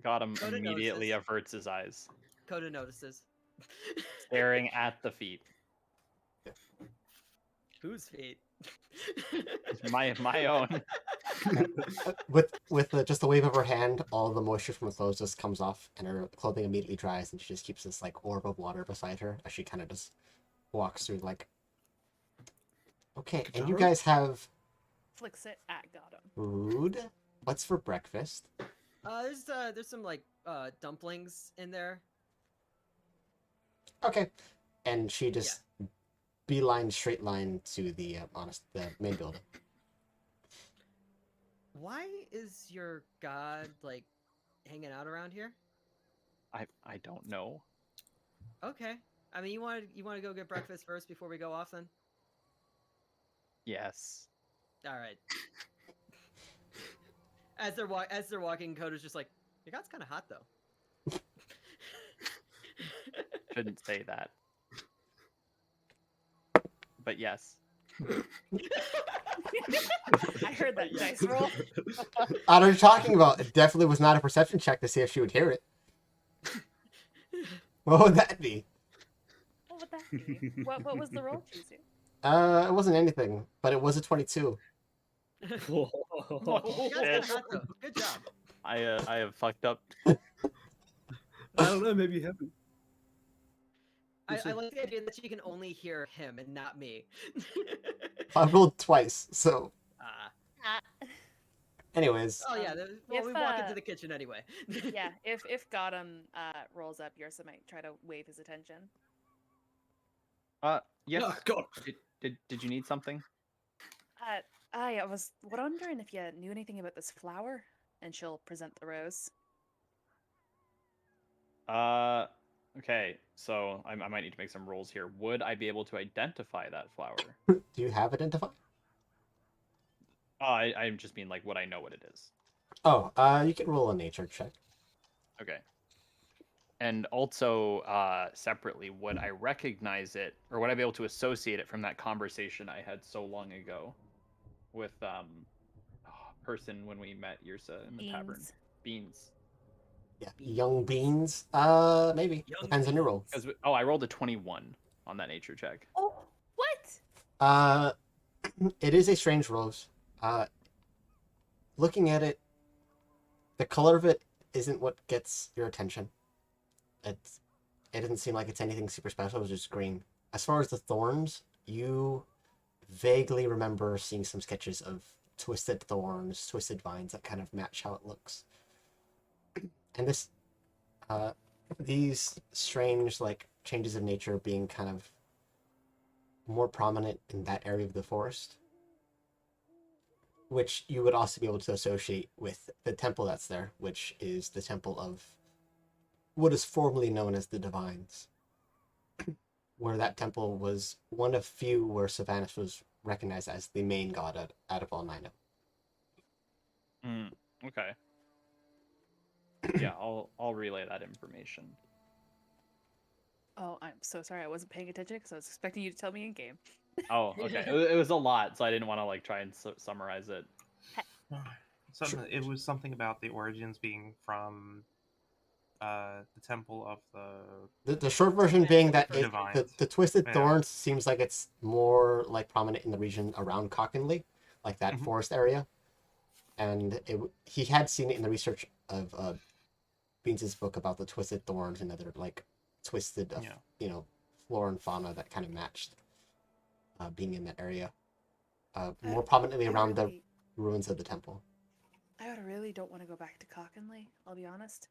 got him Coda immediately notices. averts his eyes, Coda notices. staring at the feet. Whose feet? My own. With just a wave of her hand, all the moisture from her clothes just comes off, and her clothing immediately dries, and she just keeps this like orb of water beside her as she kind of just walks through. Like, okay, and you Katara? guys have Flicks it at Gotham. food. What's for breakfast? There's some like dumplings in there. Okay, and she just beeline straight line to the the main building. Why is your god like hanging out around here? I don't know. Okay. I mean, you want to go get breakfast first before we go off then? Yes. All right. As they're walking, Coda's just like, your god's kind of hot though. Shouldn't say that. But yes. I heard that dice roll. What are you talking about? It definitely was not a perception check to see if she would hear it. What would that be? What would that be? What was the roll, Chisu? It wasn't anything, but it was a 22. Your god's kinda hot though. Good job. I have fucked up. I don't know. Maybe you haven't. I like the idea that she can only hear him and not me. I rolled twice, so. Ah. Anyways, Oh yeah. Well, if, we walk into the kitchen anyway. yeah, if Gotham rolls up, Yersa might try to wave his attention. Yes. Oh, God. Did you need something? I was wondering if you knew anything about this flower, and she'll present the rose. Okay. So I might need to make some rolls here. Would I be able to identify that flower? do you have identify? I just mean like, would I know what it is? Oh, you can roll a nature check. Okay. And also, separately, would I recognize it, or would I be able to associate it from that conversation I had so long ago with person when we met Yrsa in the tavern? Beans. Beans. Yeah, young beans. Maybe Young depends on your roll. Because I rolled a 21 on that nature check. Oh, what? It is a strange rose. Looking at it, the color of it isn't what gets your attention. It doesn't seem like it's anything super special. It's just green. As far as the thorns, you vaguely remember seeing some sketches of twisted thorns, twisted vines that kind of match how it looks. And this, these strange like changes of nature being kind of more prominent in that area of the forest, which you would also be able to associate with the temple that's there, which is the temple of what is formerly known as the Divines, where that temple was one of few where Sylvanus was recognized as the main god out of all nine. Okay. Yeah, I'll relay that information. Oh, I'm so sorry. I wasn't paying attention because I was expecting you to tell me in game. Oh, okay. It was a lot, so I didn't want to like try and summarize it. It was something about the origins being from the temple of The short version being that Divines. the twisted Yeah. thorns seems like it's more like prominent in the region around Cockinley, like that forest area, and he had seen it in the research of Beans's book about the twisted thorns and other like twisted flora and fauna that kind of matched being in that area, more prominently around the ruins of the temple. I really don't want to go back to Cockinley, I'll be honest.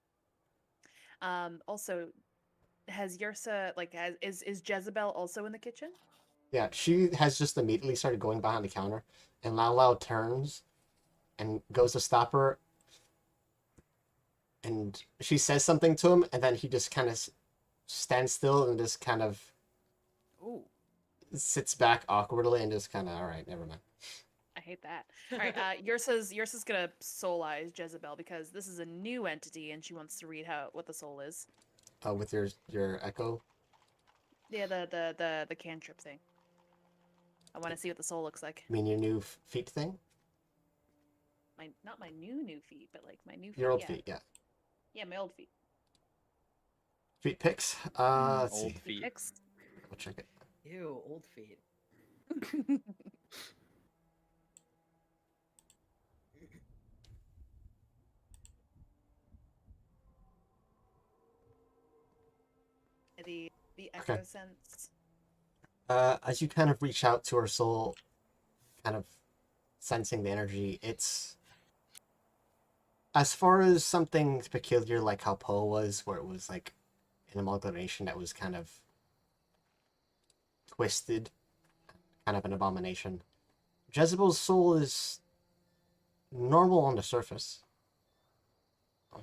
Also, has Yrsa is Jezebel also in the kitchen? Yeah, she has just immediately started going behind the counter, and Lao turns and goes to stop her, and she says something to him, and then he just kind of stands still and just kind of sits back awkwardly and just kind of, all right, never mind. I hate that. All right, Yrsa's gonna soulize Jezebel because this is a new entity and she wants to read what the soul is. With your echo. Yeah, the cantrip thing. I want to see what the soul looks like. You mean your new feet thing? Not my new feet, but like my new feet. Your old feet, yeah. Yeah, my old feet. Feet pics. Let's Old see. feet. Pics. I'll check it. Ew, old feet. The echo sense. As you kind of reach out to her soul, kind of sensing the energy, it's as far as something peculiar like how Poe was, where it was like an amalgamation that was kind of twisted, kind of an abomination. Jezebel's soul is normal on the surface,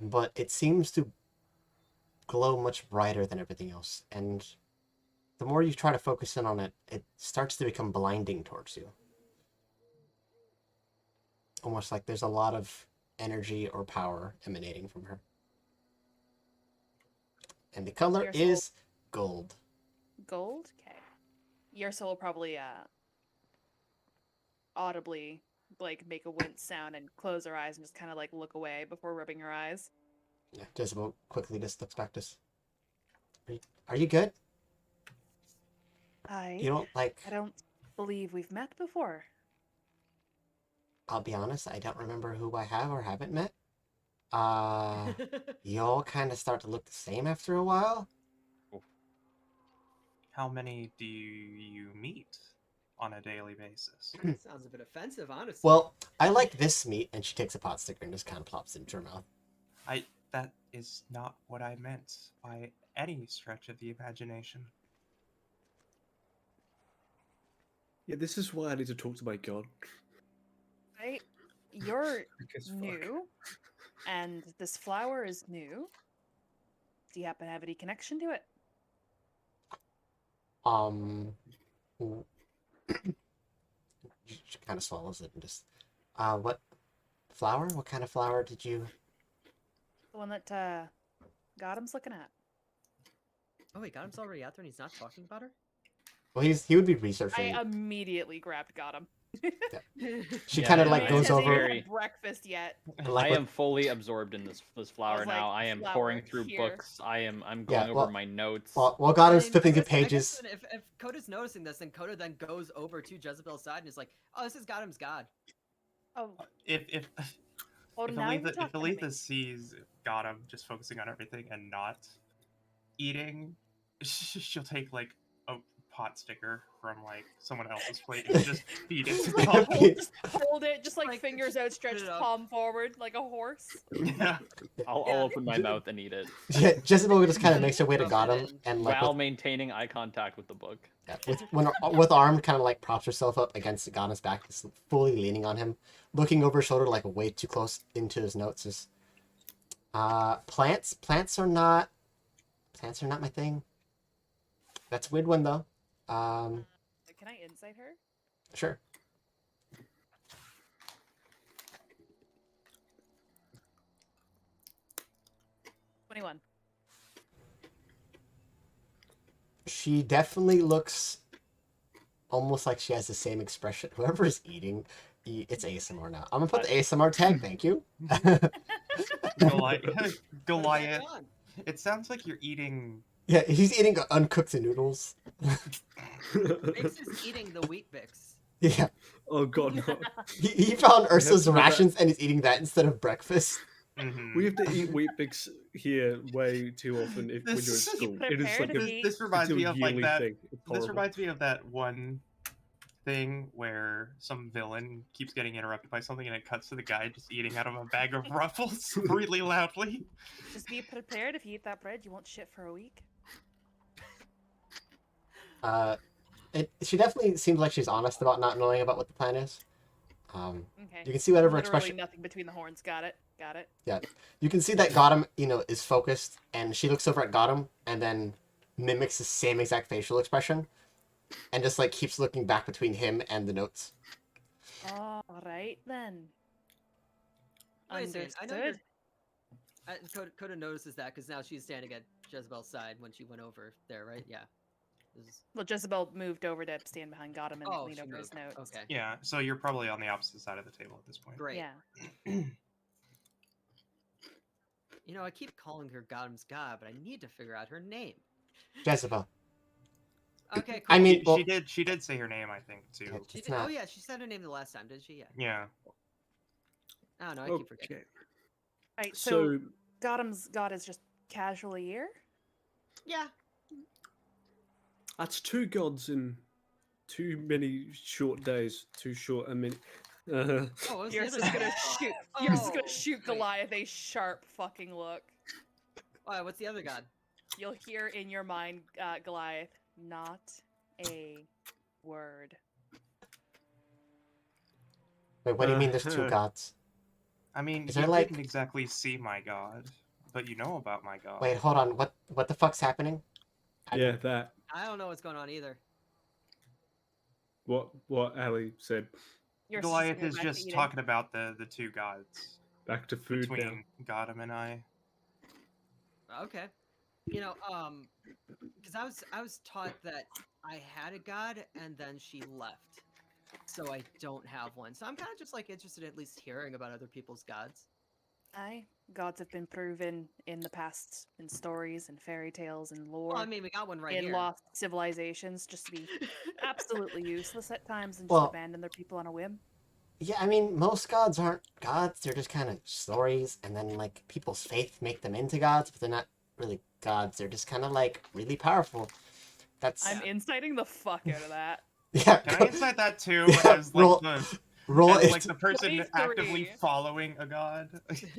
but it seems to glow much brighter than everything else, and the more you try to focus in on it, it starts to become blinding towards you. Almost like there's a lot of energy or power emanating from her. And the color is gold. Gold? Okay. Yrsa will probably audibly like make a wince sound and close her eyes and just kind of like look away before rubbing her eyes. Yeah, Jezebel quickly just looks back to us. Are you good? You don't like... I don't believe we've met before. I'll be honest, I don't remember who I have or haven't met. You all kind of start to look the same after a while. How many do you meet on a daily basis? That sounds a bit offensive, honestly. Well, I like this meat, and she takes a pot sticker and just kind of plops it into her mouth. That is not what I meant by any stretch of the imagination. Yeah, this is why I need to talk to my god. Right? You're Because fuck. new, and this flower is new. Do you happen to have any connection to it? She kind of swallows it and just, what flower? What kind of flower did you? The one that Gotham's looking at. Oh wait, Gotham's already out there and he's not talking about her? Well, he would be researching. I immediately grabbed Gotham. She Yeah, kind of yeah, like yeah. goes Hasn't even over. had breakfast yet. And, I like, am fully absorbed in this flower like, now. I am flower pouring through here. books. I'm going Yeah, over well- my notes. while I Gotham's mean, flipping I through guess pages. then if Coda's noticing this, then Coda then goes over to Jezebel's side and is like, "Oh, this is Gotham's god." Oh, If oh if now you're Aletha, talking to me. sees Gotham just focusing on everything and not eating, she'll take like a pot sticker from like someone else's plate and just feed it to Like, Gotham. just hold it, just like Like, fingers just outstretched, put it up. palm forward, like a horse. Yeah. I'll Yeah. open my mouth and eat it Yeah, Jezebel just kind of makes her way to Rub it Gotham in. and like while maintaining eye contact with the book. with arm kind of like props herself up against Gotham's back, just fully leaning on him, looking over her shoulder like way too close into his notes. Just plants are not my thing. That's a weird one though. Can I insight her? Sure. $21. She definitely looks almost like she has the same expression. Whoever is eating, it's ASMR now. I'm gonna put the ASMR tag. Thank you. Goliath. Goliath. What is It sounds like you're eating. Yeah, he's eating uncooked noodles. Bix is eating the wheat Bix. Yeah, Oh god, no. he found Ursa's to have that. rations and he's eating that instead of breakfast. Mhm. We have to eat wheat bix here way too often when you're at This- school. You It is prepare like to a, eat- This reminds it's a me of like yearly that. thing. It's This horrible. reminds me of that one thing where some villain keeps getting interrupted by something and it cuts to the guy just eating out of a bag of ruffles really loudly. Just be prepared. If you eat that bread, you won't shit for a week. She definitely seems like she's honest about not knowing about what the plan is. Okay. You can see whatever Literally expression. nothing between the horns. Got it. Got it. You can see that Gotham, is focused, and she looks over at Gotham and then mimics the same exact facial expression, and just like keeps looking back between him and the notes. All right then. Wait a second, I know Understood. Coda notices that because now she's standing at Jezebel's side when she went over there, right? Yeah. This is- Well, Jezebel moved over to stand behind Gotham and Oh, lean she over his moved. notes. Okay. Yeah, so you're probably on the opposite side of the table at this point. Great. Yeah. You know, I keep calling her Gotham's god, but I need to figure out her name. Jezebel. Okay, cool. I mean, well, She did say her name, I think, too. Yeah, She it's did, oh not- yeah, she said her name the last time, did she? Yeah. Yeah. I don't know. I keep forgetting. Okay. Right. So, So Gotham's god is just casually here. Yeah. that's two gods in too many short days. Too short a minute. Oh, what was You're the just other gonna guy? shoot. You're just Oh, gonna shoot wait. Goliath a sharp fucking look. Oh, what's the other god? You'll hear in your mind, Goliath, not a word. wait, what do you mean there's two gods? I mean, Is you there, like- didn't exactly see my god, but you know about my god. Wait, hold on. What the fuck's happening? Yeah, that. I don't know what's going on either. What Ali said. You're Goliath going is back to just eating. talking about the two gods Back to food now. between Gotham and I. Okay. You know, because I was taught that I had a god and then she left, so I don't have one. So I'm kind of just like interested in at least hearing about other people's gods. Aye, gods have been proven in the past in stories and fairy tales and lore. Well, I mean, we got one right in here. lost civilizations just to be absolutely useless at times and just Well- abandon their people on a whim. Yeah, I mean, most gods aren't gods. They're just kind of stories, and then like people's faith make them into gods, but they're not really gods. They're just kind of like really powerful. That's I'm inciting the fuck out of that. yeah. Can I insight that too Yeah, as like roll as like it. the person actively 23. following a god?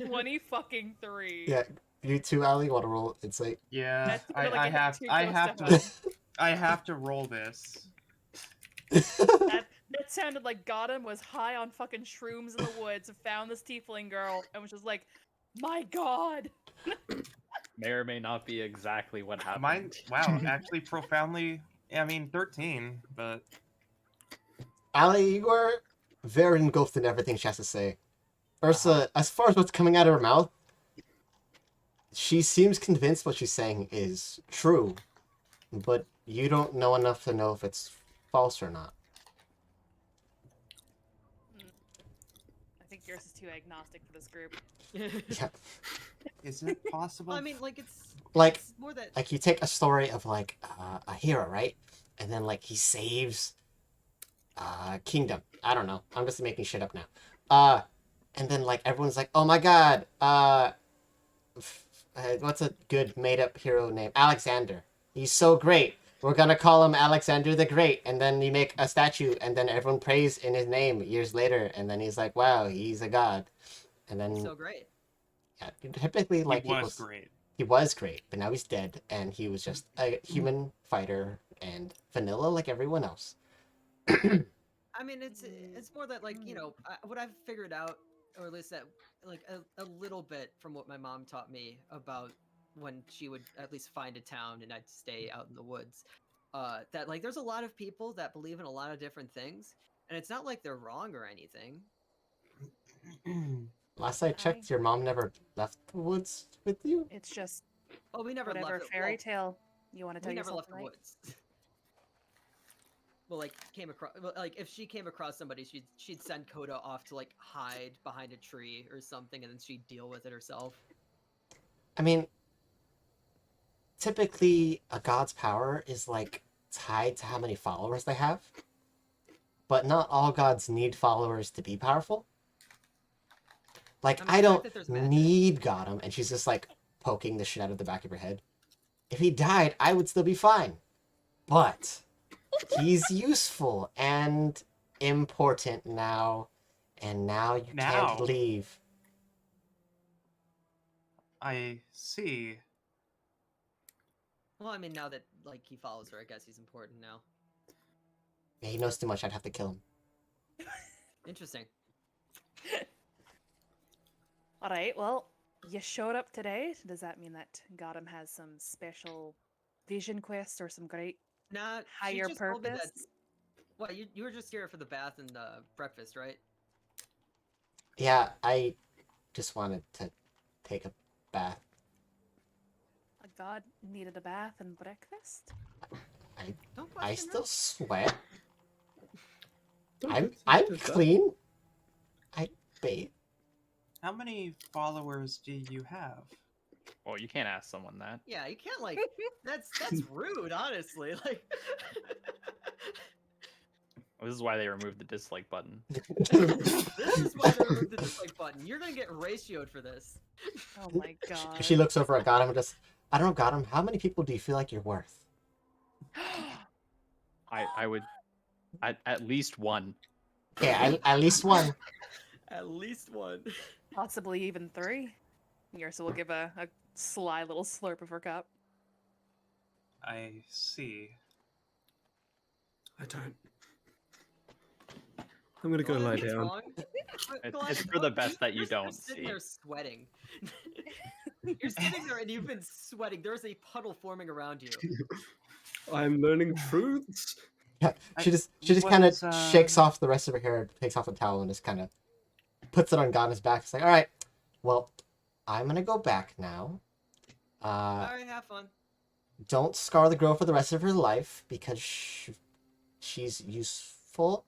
20 fucking 3. Yeah, you too, Ali. Want to roll insight? Yeah, That sounded like I it hit have too I close have to to home. I have to roll this. That sounded like Gotham was high on fucking shrooms in the woods and found this tiefling girl and was just like, my god. May or may not be exactly what happened. Mine, wow, actually profoundly. I mean, 13, but Ali, you are very engulfed in everything she has to say. Ursa, as far as what's coming out of her mouth, she seems convinced what she's saying is true, but you don't know enough to know if it's false or not. I think yours is too agnostic for this group. Yeah. is it possible? Well, I mean, like it's Like, it's more that like you take a story of like a hero, right? And then like he saves kingdom. I don't know. I'm just making shit up now. And then like everyone's like, "Oh my god, what's a good made up hero name? Alexander. He's so great. We're gonna call him Alexander the Great." And then you make a statue, and then everyone prays in his name years later, and then he's like, "Wow, he's a god." And then so great. yeah, typically like he was people's- great. He was great, but now he's dead, and he was just a human fighter and vanilla like everyone else. I mean, it's more that like what I've figured out, or at least that like a little bit from what my mom taught me about when she would at least find a town and I'd stay out in the woods. That like there's a lot of people that believe in a lot of different things, and it's not like they're wrong or anything. Last I checked, your mom never left the woods with you? It's just Well, we never whatever left. fairy tale you want to tell We never yourself left the tonight. woods. Well, like came across, like if she came across somebody, she'd send Koda off to like hide behind a tree or something, and then she'd deal with it herself. I mean, typically a god's power is like tied to how many followers they have. But not all gods need followers to be powerful. Like, I mean, I the fact don't that there's magic. need Gotham, and she's just like poking the shit out of the back of her head. If he died, I would still be fine. But he's useful and important now, and now you can't Now. leave. I see. Well, I mean, now that like he follows her, I guess he's important now. Yeah, he knows too much. I'd have to kill him. Interesting. All right, well, you showed up today. Does that mean that Gotham has some special vision quest or some great Nah, she higher just told me that. purpose? What you were just here for the bath and the breakfast, right? Yeah, I just wanted to take a bath. A god needed a bath and breakfast? Don't I question still her. sweat. Don't I'm do that. clean. I bathe. How many followers do you have? Well, you can't ask someone that. Yeah, you can't like. That's rude, honestly. Like. This is why they removed the dislike button. This is why they removed the dislike button. You're gonna get ratioed for this. Oh my god. She looks over at Gotham and just, I don't know, Gotham, how many people do you feel like you're worth? I would at least one. Yeah, at least one. At least one. Possibly even 3. Yersa will give a sly little slurp of her cup. I see. I don't. I'm gonna go Well, lie what's down. wrong? It's for the best that you You're don't just sitting see. there sweating. You're sitting there and you've been sweating. There's a puddle forming around you. I'm learning truths. Yeah, she just what kind of is, shakes off the rest of her hair, takes off a towel, and just kind of puts it on Gotham's back. It's like, all right, well, I'm gonna go back now. All right, have fun. Don't scar the girl for the rest of her life because she's useful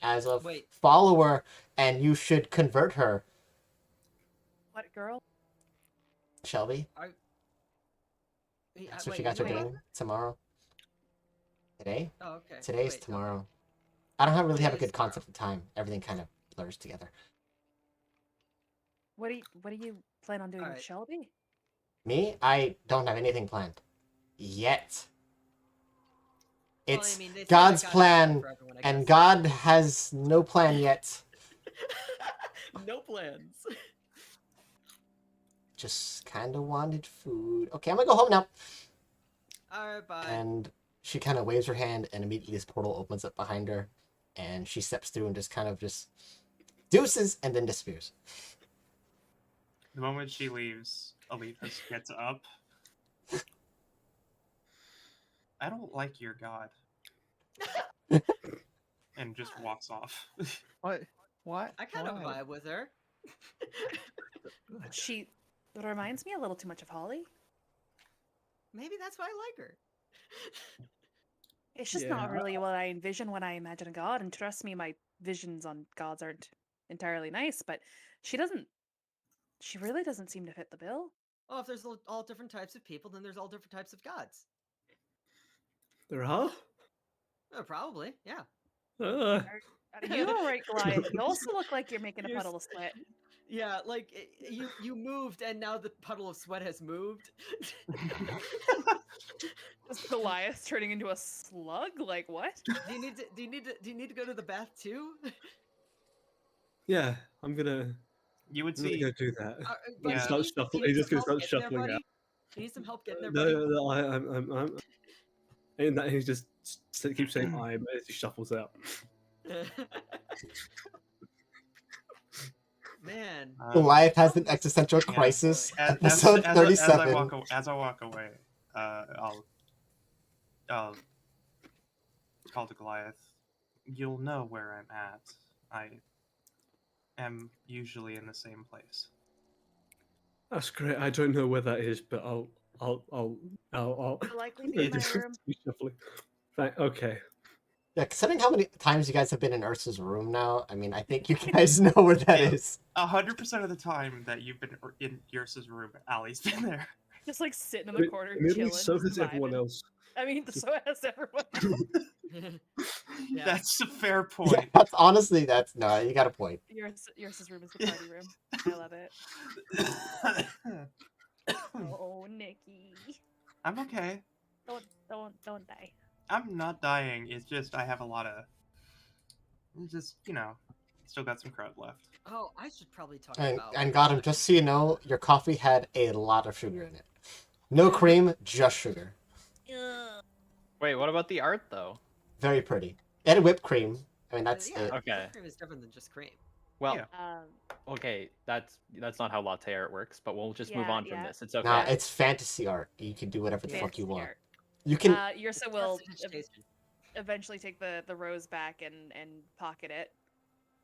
as a Wait. follower, and you should convert her, What girl? Shelby. Wait, That's what wait, she got you her know what? doing tomorrow. Today? Oh, okay. Today's Wait, tomorrow. I don't really have a Today's good concept of time. Everything kind of blurs together. What do you plan on doing with Alright. Shelby? Me, I don't have anything planned yet. Well, I It's mean, they say that God's God has a plan plan, for everyone, I and guess. God has no plan yet. No plans. Just kind of wanted food. Okay, I'm gonna go home now. Alright, bye. And she kind of waves her hand, and immediately this portal opens up behind her, and she steps through and just kind of just deuces, and then disappears. The moment she leaves, Alethus gets up. I don't like your god. And just walks off. What? What? I kind of Why? vibe with her. She reminds me a little too much of Holly. Maybe that's why I like her. It's just Yeah. not really what I envision when I imagine a god. And trust me, my visions on gods aren't entirely nice, but she really doesn't seem to fit the bill. Oh, if there's all different types of people, then there's all different types of gods. There are? Oh, probably, yeah. Uh, Are you all right, Goliath? You also look like you're making a You're puddle of sweat. Yeah, like you moved, and now the puddle of sweat has moved. Is Goliath turning into a slug? Like what? Do you need to go to the bath too? yeah, I'm gonna See, go do that. Buddy, Yeah. Start you shuffling. need He's just some gonna help start getting there, shuffling out. buddy? You need some help getting there, No, buddy? no, no, I'm and that he just keeps saying I'm as he shuffles out. Man. Goliath has an Problem is- existential yeah. crisis. As Episode I 37. walk away, I'll call to Goliath. You'll know where I'm at. I am usually in the same place. That's great. I don't know where that is, but I'll Will likely be in my just room. keep shuffling. Right, okay. Yeah, considering how many times you guys have been in Ursa's room now, I mean, I think you guys know where that Yeah. is. 100% of the time that you've been in Yursa's room, Allie's been there. Just like sitting in the corner, Admittedly, chilling. so just has everyone vibing. else. I mean, so has everyone. Yeah. That's a fair Yeah, point. that's honestly, no, you got a point. Yours room is the party room. I love it. Oh, Nikki, I'm okay. don't die. I'm not dying. It's just I have a lot of. Still got some crud left. Oh, I should probably talk And, about. and got him, just so you know, your coffee had a lot of sugar in it. No cream, just sugar. Wait, what about the art though? Very pretty. And whipped cream. I mean, that's yeah, it. Okay. Cream is different than just cream. Well, Yeah. okay, that's not how latte art works, but we'll just move Yeah, on from yeah. this. It's okay. Nah, it's fantasy art. You can do whatever the fuck Fantasy you want. art. You can. Yursa will Prestidigitation. eventually take the rose back and pocket it,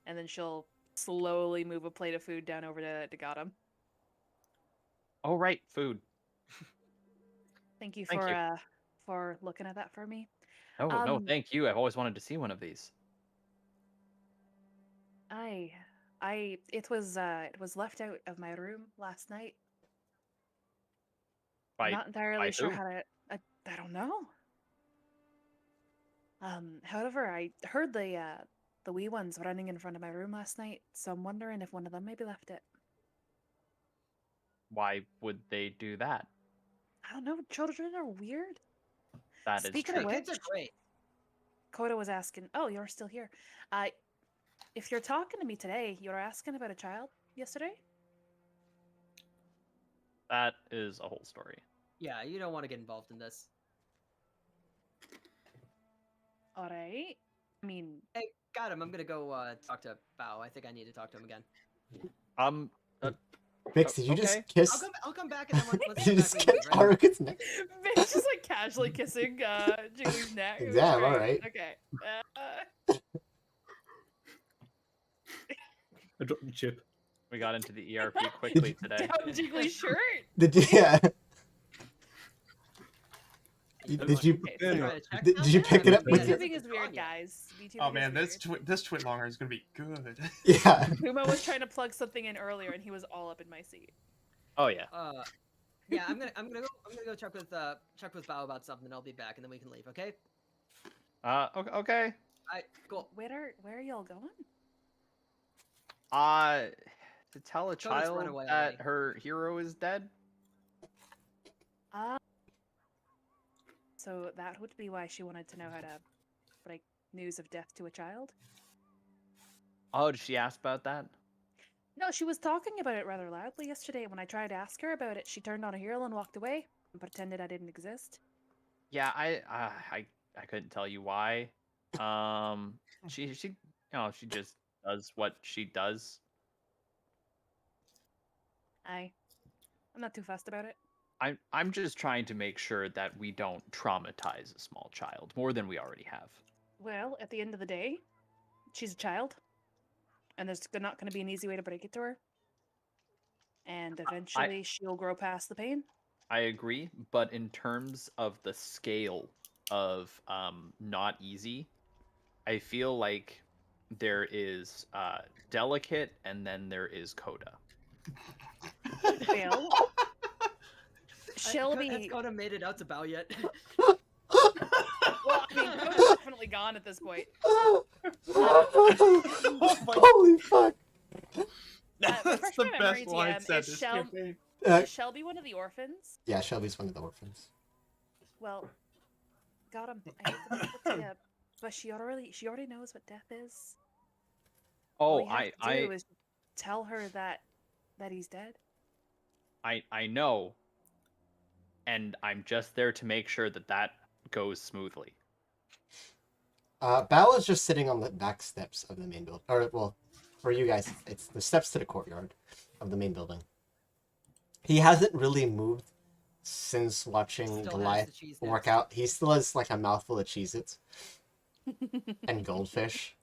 and then she'll slowly move a plate of food down over to Gotham. Oh right, food. Thank you Thank you. for looking at that for me. Oh no, Um, thank you. I've always wanted to see one of these. It was left out of my room last night. By I'm not entirely by sure who? how to. I don't know. However, I heard the wee ones running in front of my room last night, so I'm wondering if one of them maybe left it. Why would they do that? I don't know. Children are weird. That is Speaking true. of Kids which, are great. Coda was asking. Oh, you're still here. If you're talking to me today, you were asking about a child yesterday. That is a whole story. Yeah, you don't want to get involved in this. All right. I mean, Hey, got him. I'm gonna go talk to Bao. I think I need to talk to him again. Vix, did you just okay. kiss? I'll come back and then let's Did you get just back with kiss you, right? Haruka's neck? Vince just like casually kissing Jiggly's neck. It was Damn, great. alright. Okay. I dropped the chip. We got into the ERP quickly today. Down Jiggly's shirt. Yeah. Okay, Did you Okay, Yeah, so no. Trying to check did now? you pick it up with your? VTubing is weird, guys. VTubing Oh man, is this weird. this twit longer is gonna be good. Yeah. Puma was trying to plug something in earlier, and he was all up in my seat. Oh yeah. Yeah, I'm gonna go check with Bao about something. And I'll be back, and then we can leave. Okay? Okay. Alright, cool. Where are y'all going? To tell a Koda's run child away that already. her hero is dead? Ah. So that would be why she wanted to know how to break news of death to a child? Oh, did she ask about that? No, she was talking about it rather loudly yesterday. When I tried to ask her about it, she turned on a heel and walked away and pretended I didn't exist. Yeah, I couldn't tell you why. She she just does what she does. I'm not too fussed about it. I'm just trying to make sure that we don't traumatize a small child more than we already have. Well, at the end of the day, she's a child, and there's not going to be an easy way to break it to her. And eventually, she'll grow past the pain. I agree, but in terms of the scale of not easy, I feel like there is delicate and then there is Coda. Well, she'll Has be. Koda made it out to Bao yet? Well, I mean, Coda's definitely gone at this point. Holy fuck! Refresh That's the my best memory, line TM. said Is this Shel- campaign. Is Shelby one of the orphans? Yeah, Shelby's one of the orphans. Well, got him. I hate to break it to you, but she already knows what death is. All Oh, we have to do is tell her that he's dead. I know, and I'm just there to make sure that that goes smoothly. Bao is just sitting on the back steps of the main building. Or, well, for you guys, it's the steps to the courtyard of the main building. He hasn't really moved since watching Still has Goliath the cheese work nips. out. He still has like a mouthful of Cheez-Its and goldfish.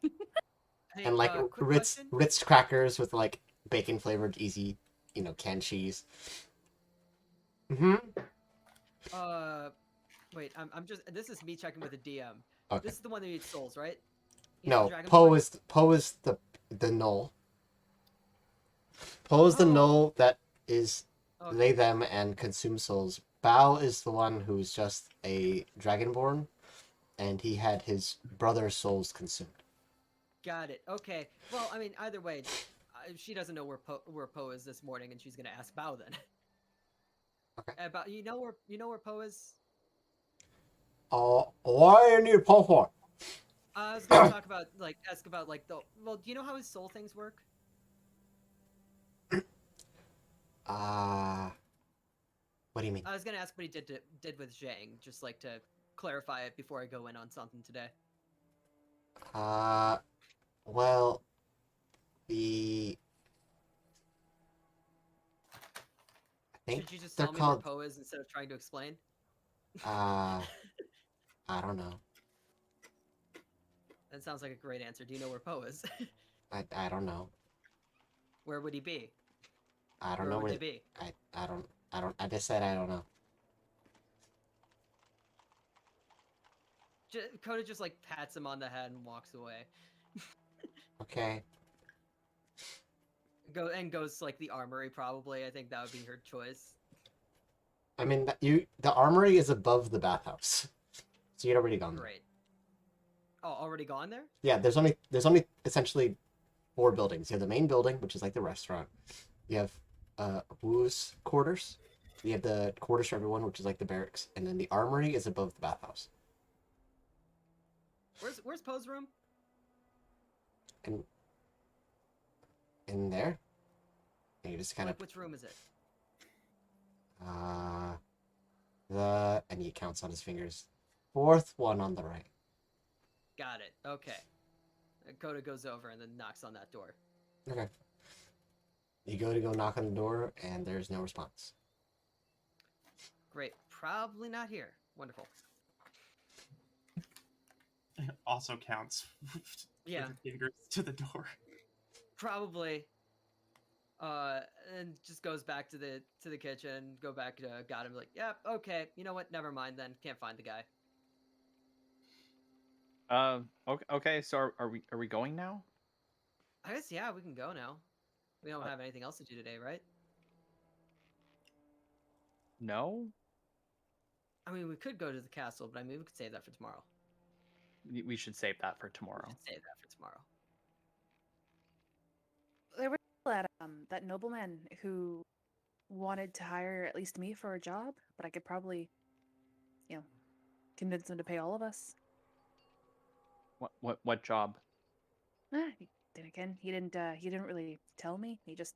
Hey, And like quick Ritz question. Ritz crackers with like bacon flavored easy, canned cheese. Mm-hmm. Wait, I'm just. This is me checking with the DM. Okay. This is the one that eats souls, right? He's the No, dragon Poe boy? is the null. Poe is the Oh. null that is Okay. they them and consume souls. Bao is the one who's just a dragonborn, and he had his brother's souls consumed. Got it. Okay. Well, I mean, either way, she doesn't know where Poe is this morning, and she's gonna ask Bao then. Okay. About you know where Poe is? Why you need Poe for? I was gonna ask about the. Well, do you know how his soul things work? What do you mean? I was gonna ask what he did with Zhang, just like to clarify it before I go in on something today. Well, I think Should you just they're tell me called. where Poe is instead of trying to explain? I don't know. That sounds like a great answer. Do you know where Poe is? I don't know. Where would he be? I don't Where know would where he be? I don't. I just said I don't know. Coda just like pats him on the head and walks away. Okay. Goes to, like the armory probably. I think that would be her choice. I mean, the armory is above the bathhouse, so you'd already gone there. Great. Oh, already gone there? Yeah, there's only essentially 4 buildings. You have the main building, which is like the restaurant. You have Wu's quarters. You have the quarters for everyone, which is like the barracks, and then the armory is above the bathhouse. Where's Poe's room? In there, and you just kind Which room is it? of and he counts on his fingers. 4th one on the right. Got it. Okay. Coda goes over and then knocks on that door. Okay. You go to knock on the door, and there's no response. Great. Probably not here. Wonderful. Also counts. Yeah. With the fingers to the door. Probably. And just goes back to the kitchen. Go back to got him. Like, yeah, okay. You know what? Never mind then. Can't find the guy. Okay. So are we going now? I guess yeah, we can go now. We don't have anything else to do today, right? No. I mean, we could go to the castle, but I mean, we could save that for tomorrow. We should save that for We tomorrow. should save that for tomorrow. that nobleman who wanted to hire at least me for a job, but I could probably, convince him to pay all of us. What job? Then again, he didn't really tell me. He just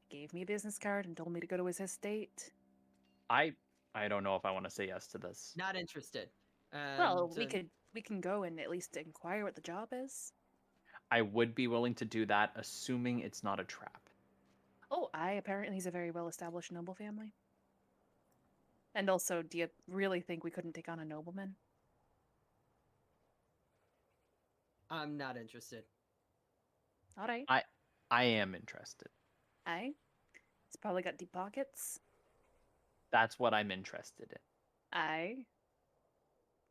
gave me a business card and told me to go to his estate. I don't know if I want to say yes to this. Not interested. Well, And, we can go and at least inquire what the job is. I would be willing to do that, assuming it's not a trap. Oh, apparently he's a very well-established noble family. And also, do you really think we couldn't take on a nobleman? I'm not interested. All right. I am interested. Aye. He's probably got deep pockets. That's what I'm interested in. Aye.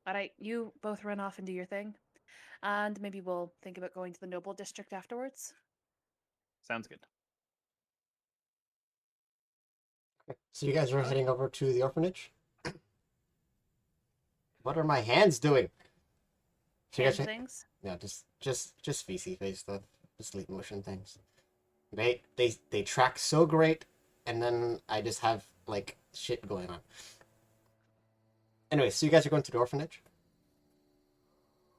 All right, you both run off and do your thing. And maybe we'll think about going to the noble district afterwards. Sounds good. So you guys are heading over to the orphanage? What are my hands doing? So you Hand guys, things. yeah, just VC face stuff, just sleep motion things. They track so great, and then I just have like shit going on. Anyway, so you guys are going to the orphanage?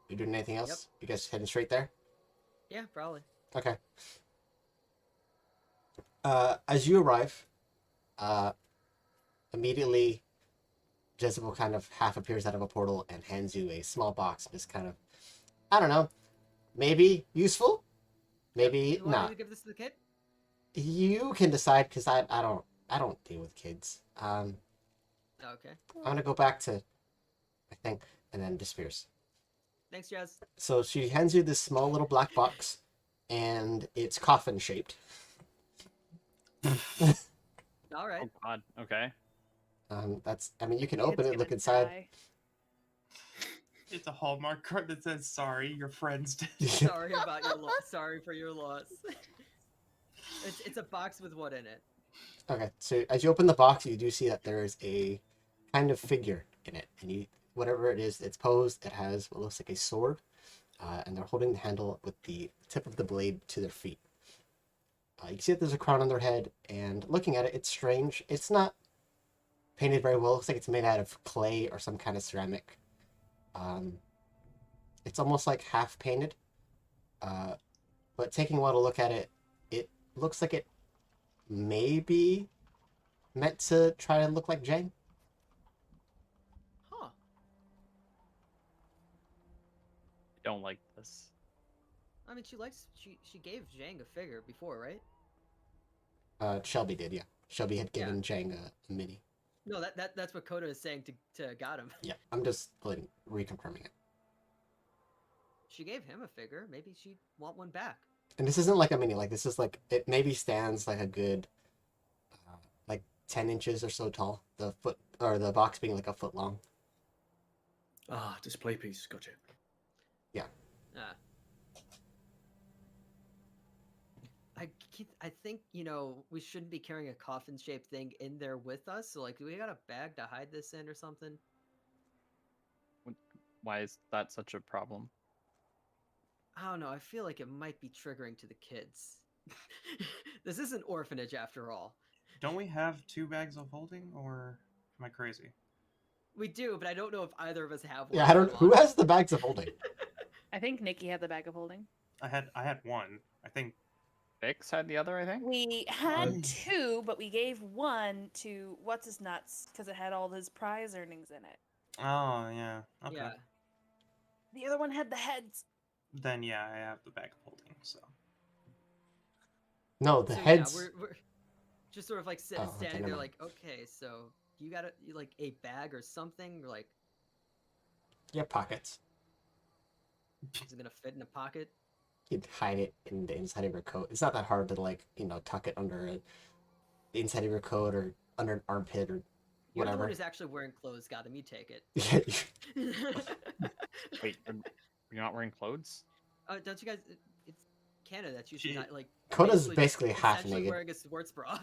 You doing anything else? Yep. You guys heading straight there? Yeah, probably. Okay. As you arrive, immediately Jezebel kind of half appears out of a portal and hands you a small box. Just kind of, I don't know, maybe useful, maybe You want me not. to give this to the kid? You can decide, because I don't deal with kids. Okay. I'm gonna go back to my thing, and then disappears. Thanks, Jazz. So she hands you this small little black box, and it's coffin shaped. All right. Oh God. Okay. I mean, you can Kid's open it, gonna look inside. die. It's a Hallmark card that says, "Sorry, your friend's dead." Sorry about your loss. Sorry for your loss. It's a box with what in it? Okay, so as you open the box, you do see that there is a kind of figure in it, and whatever it is, it's posed. It has what looks like a sword, and they're holding the handle with the tip of the blade to their feet. You can see that there's a crown on their head, and looking at it, it's strange. It's not painted very well. It looks like it's made out of clay or some kind of ceramic. It's almost like half painted, but taking a while to look at it, it looks like it may be meant to try to look like Jane. Huh. I don't like this. I mean, she gave Zhang a figure before, right? Shelby did, yeah. Shelby had Yeah. given Jang a mini. No, that's what Koda is saying to got him. Yeah, I'm just reconfirming it. She gave him a figure. Maybe she'd want one back. And this isn't like a mini. Like, this is like, it maybe stands like a good, like 10 inches or so tall. The box being like a foot long. Ah, display piece. Gotcha. Ah. I think, we shouldn't be carrying a coffin-shaped thing in there with us. So, like, do we got a bag to hide this in or something? Why is that such a problem? I don't know. I feel like it might be triggering to the kids. This is an orphanage after all. Don't we have 2 bags of holding, or am I crazy? We do, but I don't know if either of us have one. Yeah, I don't. Who has the bags of holding? I think Nikki had the bag of holding. I had one. I think. Vix had the other, I think. We had two, but we gave one to what's his nuts because it had all his prize earnings in it. Oh yeah. Okay. Yeah. The other one had the heads. Then yeah, I have the bag of holding. So. No, the So, heads. Yeah, we're just sort of like Oh, okay, standing never there, mind. like, okay, so you got like a bag or something, or like, Yeah, pockets. is it gonna fit in a pocket? You'd hide it in the inside of your coat. It's not that hard to tuck it under the inside of your coat or under an armpit or You're the one whatever. who's actually wearing clothes, Gotham. You take it. Wait, you're not wearing clothes? Don't you guys? It's Canada. That's usually not like. Koda's basically just half essentially naked. wearing a sports bra.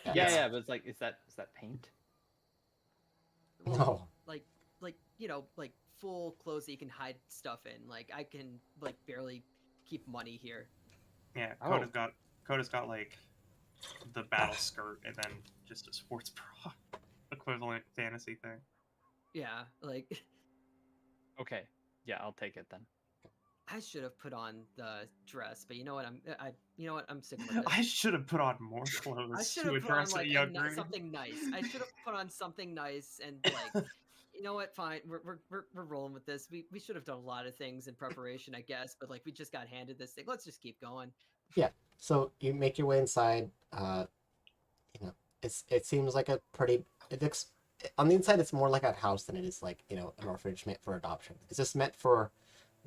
Yeah. Yeah, but it's like, is that paint? Well, No. like like full clothes that you can hide stuff in. Like I can like barely keep money here. Yeah, Oh. Koda's got like the battle skirt and then just a sports bra equivalent fantasy thing. Yeah, like Okay. Yeah, I'll take it then. I should have put on the dress, but you know what? I'm sticking with this. I should have put on more I clothes should to have put on address a like younger age. something nice. I should have put on something nice and like, you know what? Fine, we're rolling with this. We should have done a lot of things in preparation, I guess, but like we just got handed this thing. Let's just keep going. Yeah. So you make your way inside. You know, it seems like a pretty. It looks on the inside. It's more like a house than it is like an orphanage meant for adoption. It's just meant for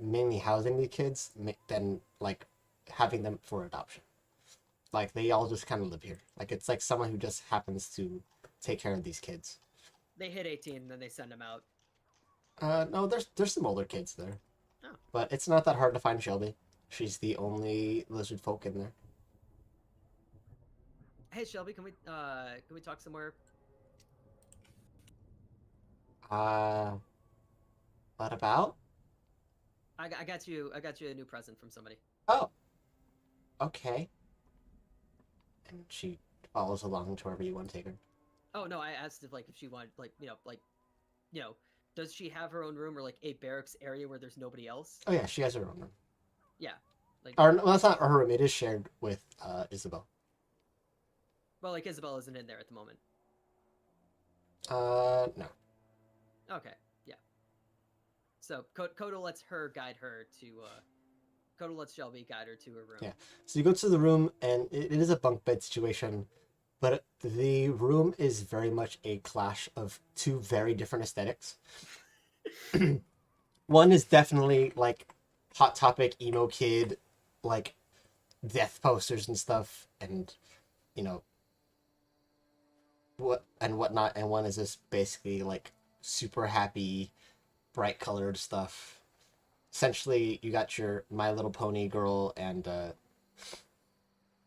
mainly housing the kids than like having them for adoption. Like they all just kind of live here. Like it's like someone who just happens to take care of these kids. They hit 18, then they send them out. No, there's some older kids there, Oh. but it's not that hard to find Shelby. She's the only lizard folk in there. Hey Shelby, can we talk somewhere? What about? I got you a new present from somebody. Oh, okay. And she follows along to wherever you want to take her. Oh no, I asked if she wanted does she have her own room or like a barracks area where there's nobody else? Oh yeah, she has her own room. Yeah. Like Or well, that's not her room. It is shared with Isabel. well, like Isabel isn't in there at the moment. No. Okay, yeah. So Kodo lets her guide her to Kodo lets Shelby guide her to her room. Yeah. So you go to the room, and it is a bunk bed situation, but the room is very much a clash of two very different aesthetics. One is definitely like Hot Topic emo kid, like death posters and stuff, and whatnot, and one is just basically like super happy, bright colored stuff. Essentially, you got your My Little Pony girl and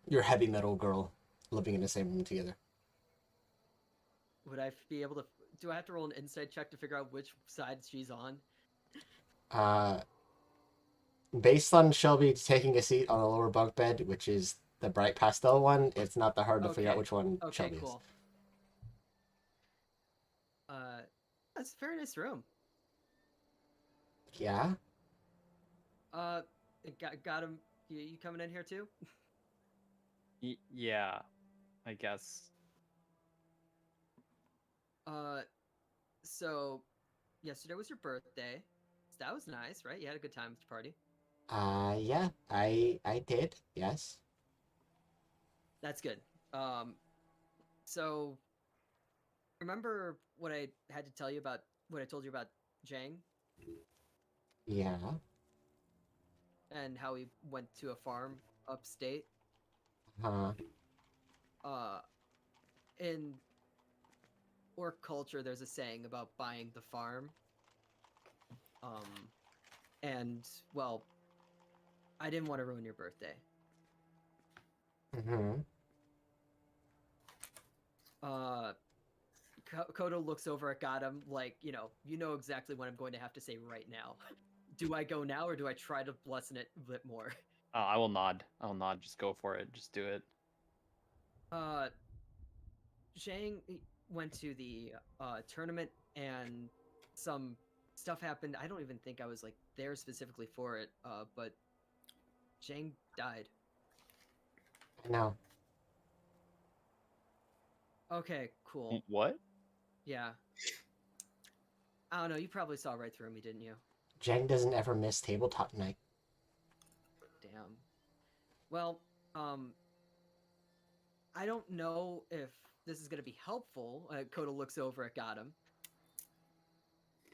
your heavy metal girl living in the same room together. Would I be able to? Do I have to roll an insight check to figure out which side she's on? Based on Shelby taking a seat on the lower bunk bed, which is the bright pastel one, it's not that hard to figure out Okay. which one Okay, Shelby cool. That's a very nice room. is. Yeah. Got him. You coming in here too? Yeah, I guess. So yesterday was your birthday. So that was nice, right? You had a good time at your party. Yeah, I did. Yes. That's good. So remember what I had to tell you about what I told you about Jang Yeah. and how he went to a farm upstate? Huh. In orc culture, there's a saying about buying the farm. And well, I didn't want to ruin your birthday. Mm-hmm. Kodo looks over at Gotham like, you know exactly what I'm going to have to say right now. Do I go now or do I try to lessen it a bit more? I will nod. I'll nod. Just go for it. Just do it. Zhang went to the tournament and some stuff happened. I don't even think I was like there specifically for it, but Zhang died. No. Okay, cool. What? Yeah. I don't know, you probably saw right through me, didn't you? Jang doesn't ever miss tabletop night. Damn. Well, I don't know if this is going to be helpful. Koda looks over at Gotham.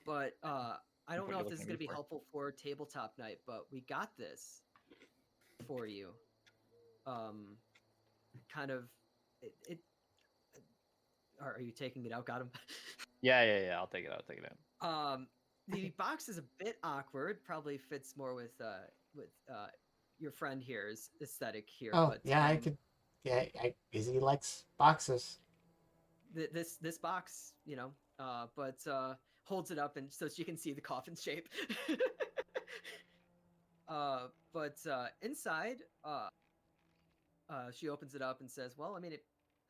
But I don't What know you're if this is looking going at to be me for. helpful for tabletop night, but we got this for you. Kind of it are you taking it out, Gotham? Yeah. I'll take it out. Take it out. The box is a bit awkward. Probably fits more with your friend here's aesthetic here. Oh, but yeah, I could. Yeah, Izzy likes boxes. this box, but holds it up and so she can see the coffin shape. But inside, she opens it up and says, "Well, I mean,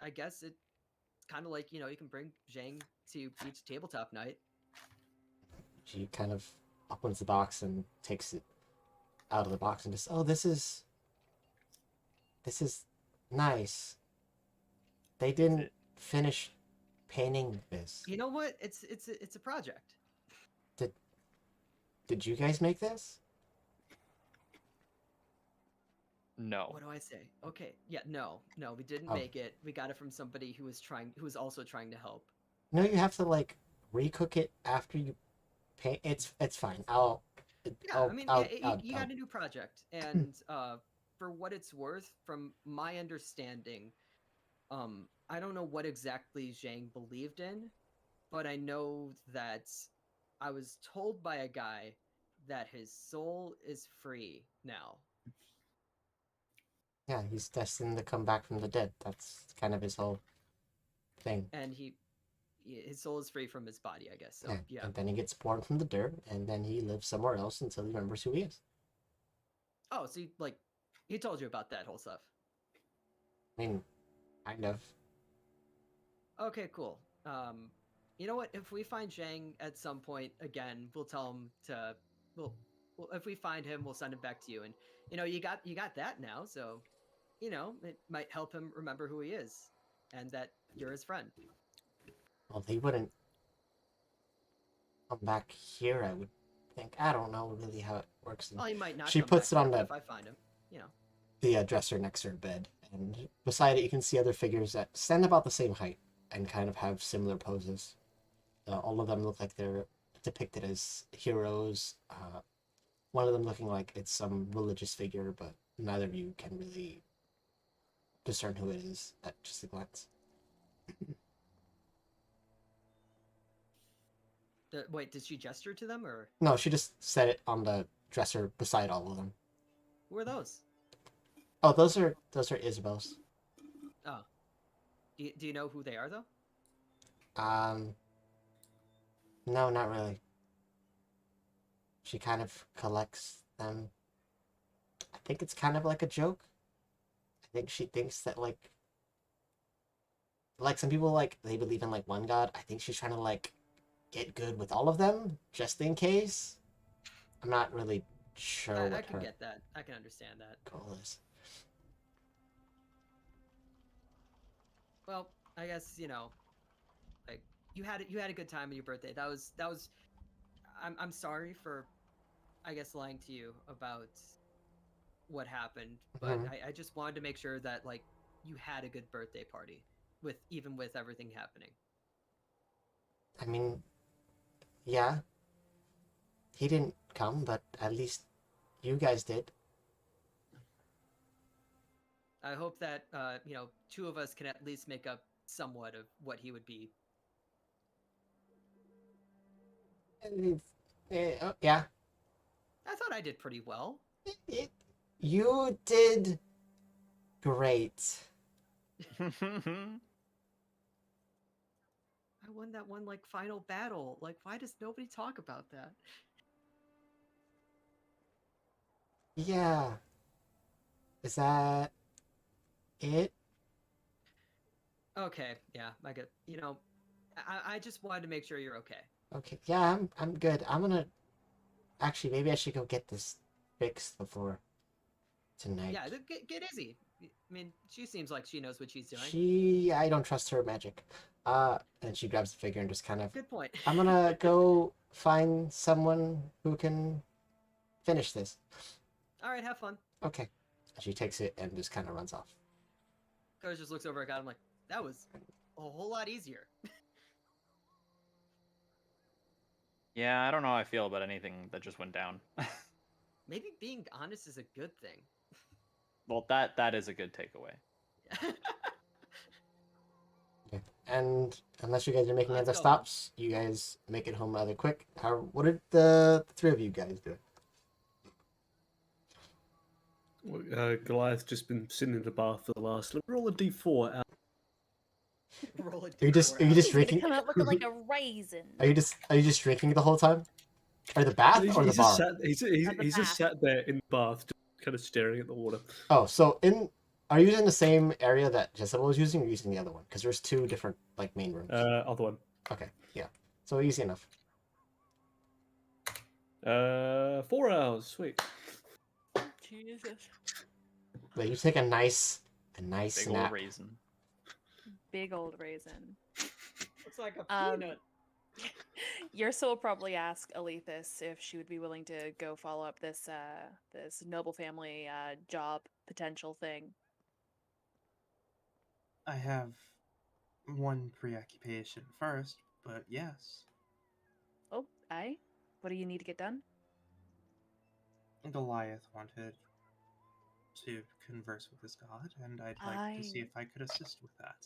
I guess it's kind of like, you can bring Zhang to each tabletop night." She kind of opens the box and takes it out of the box and just, oh, this is nice. They didn't finish painting this. You know what? It's a project. Did you guys make this? No. What do I say? Okay, yeah, no, we didn't Oh. make it. We got it from somebody who was also trying to help. No, you have to like recook it after you paint. It's fine. I'll. Yeah, I mean, you got a new project, and for what it's worth, from my understanding, I don't know what exactly Zhang believed in, but I know that I was told by a guy that his soul is free now. Yeah, he's destined to come back from the dead. That's kind of his whole thing. And his soul is free from his body, I guess. So, yeah. And then he gets born from the dirt, and then he lives somewhere else until he remembers who he is. Oh, so he told you about that whole stuff. I mean, kind of. Okay, cool. You know what? If we find Zhang at some point again, we'll tell him to. Well, if we find him, we'll send him back to you. And you got that now, so it might help him remember who he is, and that you're his friend. Well, he wouldn't come back here, I would think. I don't know really how it works. Well, he might not. She come puts back it on here, the but if I find him, the dresser next to her bed, and beside it you can see other figures that stand about the same height and kind of have similar poses. All of them look like they're depicted as heroes. One of them looking like it's some religious figure, but neither of you can really discern who it is at just a glance. Wait, did she gesture to them, or No, she just set it on the dresser beside all of them. who are those? Oh, those are Isabel's. Oh, do you know who they are though? No, not really. She kind of collects them. I think it's kind of like a joke. I think she thinks that like some people like they believe in like one god. I think she's trying to like get good with all of them just in case. I'm not really sure I what can her get that. I can understand that. goal is. Well, I guess like you had a good time on your birthday. That was. I'm sorry for, I guess, lying to you about what happened, but Mhm. I just wanted to make sure that like you had a good birthday party even with everything happening. I mean, yeah. He didn't come, but at least you guys did. I hope that two of us can at least make up somewhat of what he would be. Oh, yeah. I thought I did pretty well. You did great. I won that one like final battle. Like, why does nobody talk about that? Yeah. Is that it? Okay, yeah, I get. I just wanted to make sure you're okay. Okay. Yeah, I'm good. I'm gonna actually maybe I should go get this fixed before tonight. Yeah, get Izzy. I mean, she seems like she knows what she's doing. I don't trust her magic. And she grabs the figure and just kind of. Good point. I'm gonna go find someone who can finish this. All right, have fun. Okay. She takes it and just kind of runs off. Coach just looks over at God. I'm like, that was a whole lot easier. Yeah, I don't know how I feel about anything that just went down. Maybe being honest is a good thing. Well, that is a good takeaway. Okay. And unless you guys are making Let's other go, stops, you guys make it home rather quick. What did the three of you guys do? Goliath just been sitting in the bath for the last. Roll a d4 out. Roll it. Are you just He's gonna drinking? Come out looking like a raisin. Are you just drinking the whole time? Or the bath or the He's bar? just sat. He's At the just bath. sat there in the bath, just kind of staring at the water. Oh, so in Are you using the same area that Jezebel was using, or using the other one? Because there's two different like main rooms. Other one. Okay, yeah. So easy enough. 4 hours. Sweet. Jesus. But you take a nice Big old nap. raisin. Big old raisin. Looks like a Um, peanut. Yersa will probably ask Alethis if she would be willing to go follow up this this noble family job potential thing. I have one preoccupation first, but yes. Oh, aye. What do you need to get done? Goliath wanted to converse with his god, and I'd like to see if I could assist with that.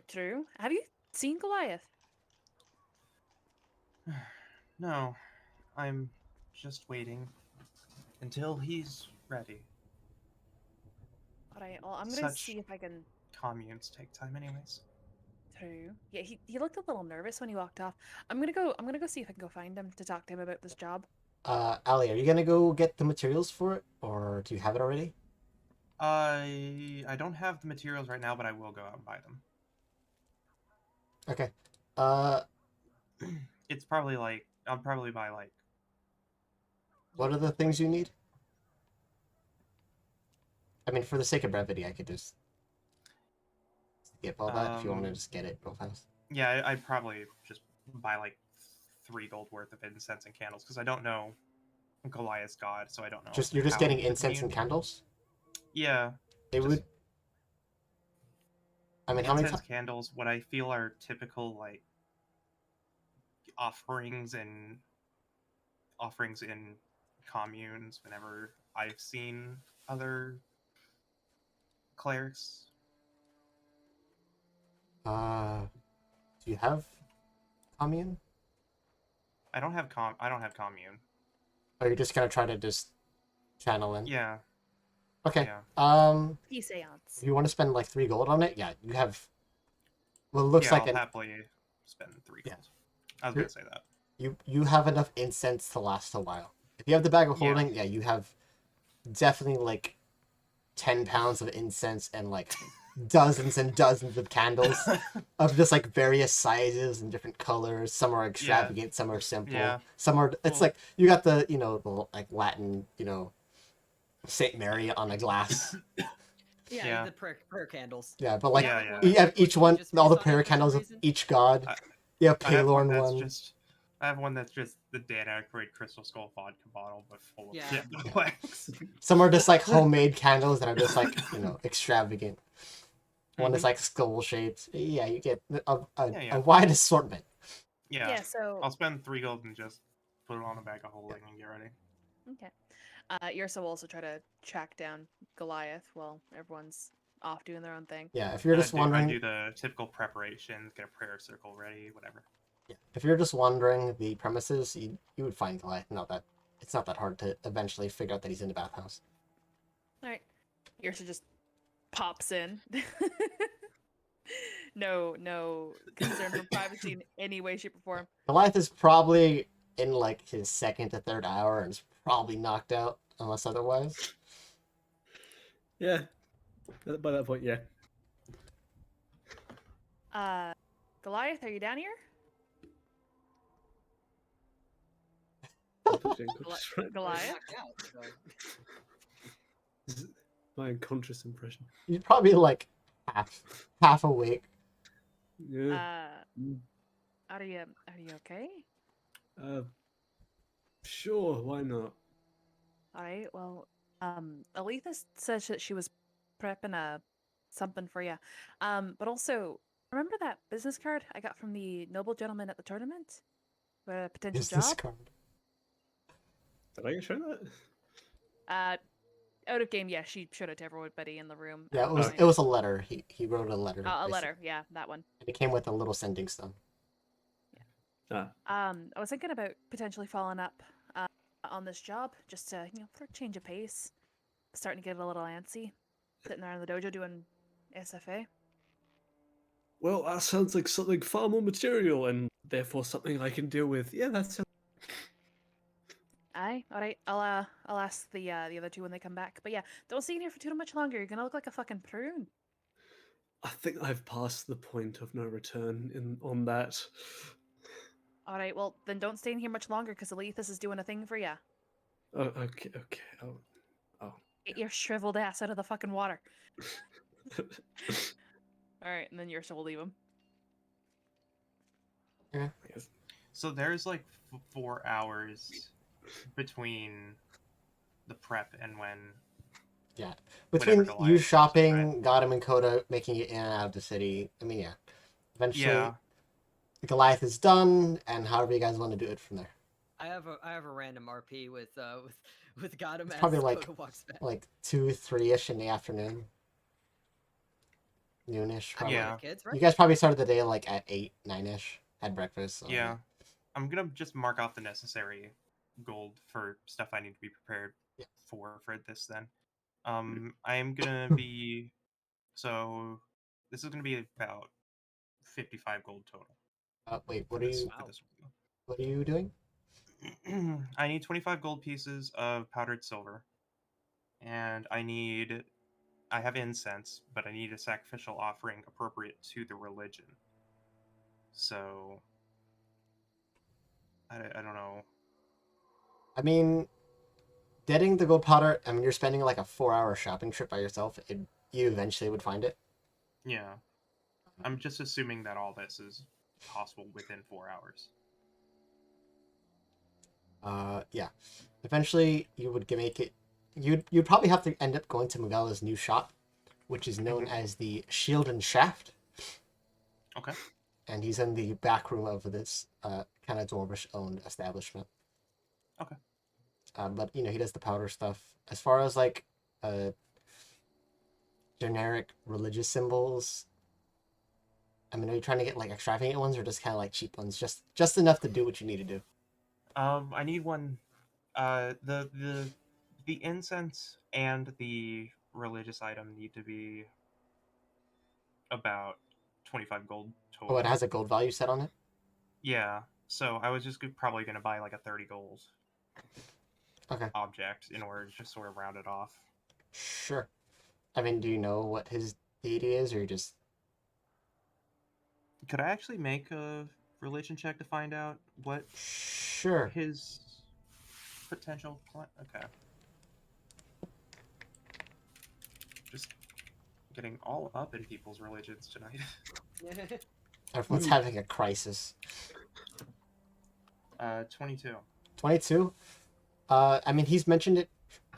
True. Have you seen Goliath? No, I'm just waiting until he's ready. Alright, well, I'm gonna Such see if I can. communes take time anyways. True. Yeah, he looked a little nervous when he walked off. I'm gonna go see if I can go find him to talk to him about this job. Ali, are you gonna go get the materials for it, or do you have it already? I don't have the materials right now, but I will go out and buy them. Okay. It's probably like I'll probably buy like. What are the things you need? I mean, for the sake of brevity, I could just skip all that if you want to just get it real fast. Yeah, I'd probably just buy like 3 gold worth of incense and candles because I don't know Goliath's god, so I don't know. You're just how getting he would incense and commune. candles. Yeah, It just would. I mean, how many incense times? candles, what I feel are typical like offerings in communes whenever I've seen other clerics. Do you have commune? I don't have commune. Or you're just gonna try to just channel in? Yeah. Okay. Yeah. Peace seance. If you want to spend like 3 gold on it, yeah, you have. Well, it looks Yeah, like I'll an happily spend 3 Yeah. gold. I was gonna say that. you have enough incense to last a while. If you have the bag of Yeah. holding, yeah, you have definitely like 10 pounds of incense and like dozens and dozens of candles of just like various sizes and different colors. Some are extravagant, some are simple. Yeah. Some are. It's Well- like you got the the like Latin Saint Mary on a glass. Yeah, Yeah. the prayer candles. Yeah, but like Yeah. you have each one, Just all the fuse on it prayer for some candles of reason? each god. I- You have I have one Paylorn that's one. just. I have one that's just the Dan Aykroyd Crystal Skull vodka bottle, but full of Yeah. shit wax. Some are just like homemade candles that are just like extravagant. One is like skull shaped. Yeah, you get Yeah. a wide assortment. Yeah. So I'll spend 3 gold and just put it on a bag of holding and get ready. okay. Yersa will also try to track down Goliath while everyone's off doing their own thing. Yeah, if you're just I wondering, do the typical preparations, get a prayer circle ready, whatever. yeah, if you're just wondering the premises, you would find Goliath. It's not that hard to eventually figure out that he's in the bathhouse. All right. Yersa just pops in. No concern for privacy in any way, shape, or form. Goliath is probably in like his 2nd to 3rd hour and is probably knocked out unless otherwise. Yeah. By that point, yeah. Goliath, are you down here? Goliath? Knocked out, so. My unconscious impression. He's probably like half awake. Yeah. Are you okay? Sure, why not? All right. Well, Aletha says that she was prepping something for you. But also, remember that business card I got from the noble gentleman at the tournament for a potential Business job? card. Did I get shown that? Out of game, yeah, she showed it to everybody in the room. Yeah, at one point. it was a letter. He wrote a letter. A basically. letter, yeah, that one. And it came with a little sending stone. I was thinking about potentially following up on this job, just to for a change of pace. Starting to get a little antsy, sitting there in the dojo doing SFA. Well, that sounds like something far more material and therefore something I can deal with. Yeah, that sounds. Aye, all right. I'll ask the other two when they come back. But yeah, don't stay in here for too much longer. You're gonna look like a fucking prune. I think I've passed the point of no return on that. All right, well then don't stay in here much longer because Alethus is doing a thing for ya. Oh, okay. Oh. Get your shriveled ass out of the fucking water. All right, and then Yersa will leave him. Yes. So there's like 4 hours between the prep and when. Yeah. Whenever Between Goliath you comes, shopping, Gotham and Coda making it in and out of the city, I mean, yeah. Eventually, Yeah. Goliath is done, and however you guys want to do it from there. I have a random RP with Gotham It's as probably like Coda walks back. 2, 3-ish in the afternoon. Noonish, I probably. mean, Yeah. with kids, right? You guys probably started the day like at 8, 9-ish. Had breakfast. So, Yeah. I'm gonna just mark off the necessary gold for stuff I need to be prepared Yeah. for this then. I am gonna be so this is gonna be about 55 gold total. Wait, For what are this, you? for this What are you doing? I need 25 gold pieces of powdered silver, and I have incense, but I need a sacrificial offering appropriate to the religion. So I don't know. I mean, getting the gold powder. I mean, you're spending like a 4-hour shopping trip by yourself. You eventually would find it. Yeah, I'm just assuming that all this is possible within 4 hours. Yeah. Eventually, you would make it. You'd probably have to end up going to Magalla's new shop, which is known as the Shield and Shaft. Okay. And he's in the back room of this kind of dwarvish-owned establishment. Okay. But he does the powder stuff. As far as like generic religious symbols, I mean, are you trying to get like extravagant ones or just kind of like cheap ones, just enough to do what you need to do? I need one. The incense and the religious item need to be about 25 gold total. Oh, it has a gold value set on it. Yeah. So I was just probably gonna buy like a 30 gold Okay. object in order to just sort of round it off. Sure. I mean, do you know what his deity is, or you just? Could I actually make a religion check to find out what Sure. his potential? Okay. Just getting all up in people's religions tonight. Everyone's having a crisis. 22. 22. I mean, he's mentioned it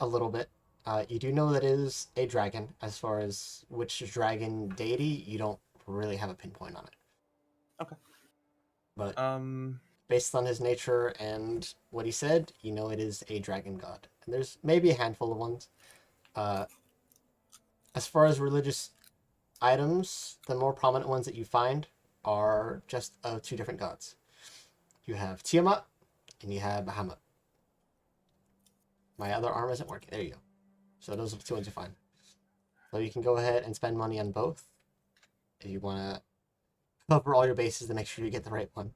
a little bit. You do know that it is a dragon. As far as which dragon deity, you don't really have a pinpoint on it. Okay. But Um. based on his nature and what he said, you know it is a dragon god. And there's maybe a handful of ones. As far as religious items, the more prominent ones that you find are just of two different gods. You have Tiamat and you have Bahamut. My other arm isn't working. There you go. So those are the two ones you find. So you can go ahead and spend money on both if you want to cover all your bases to make sure you get the right one.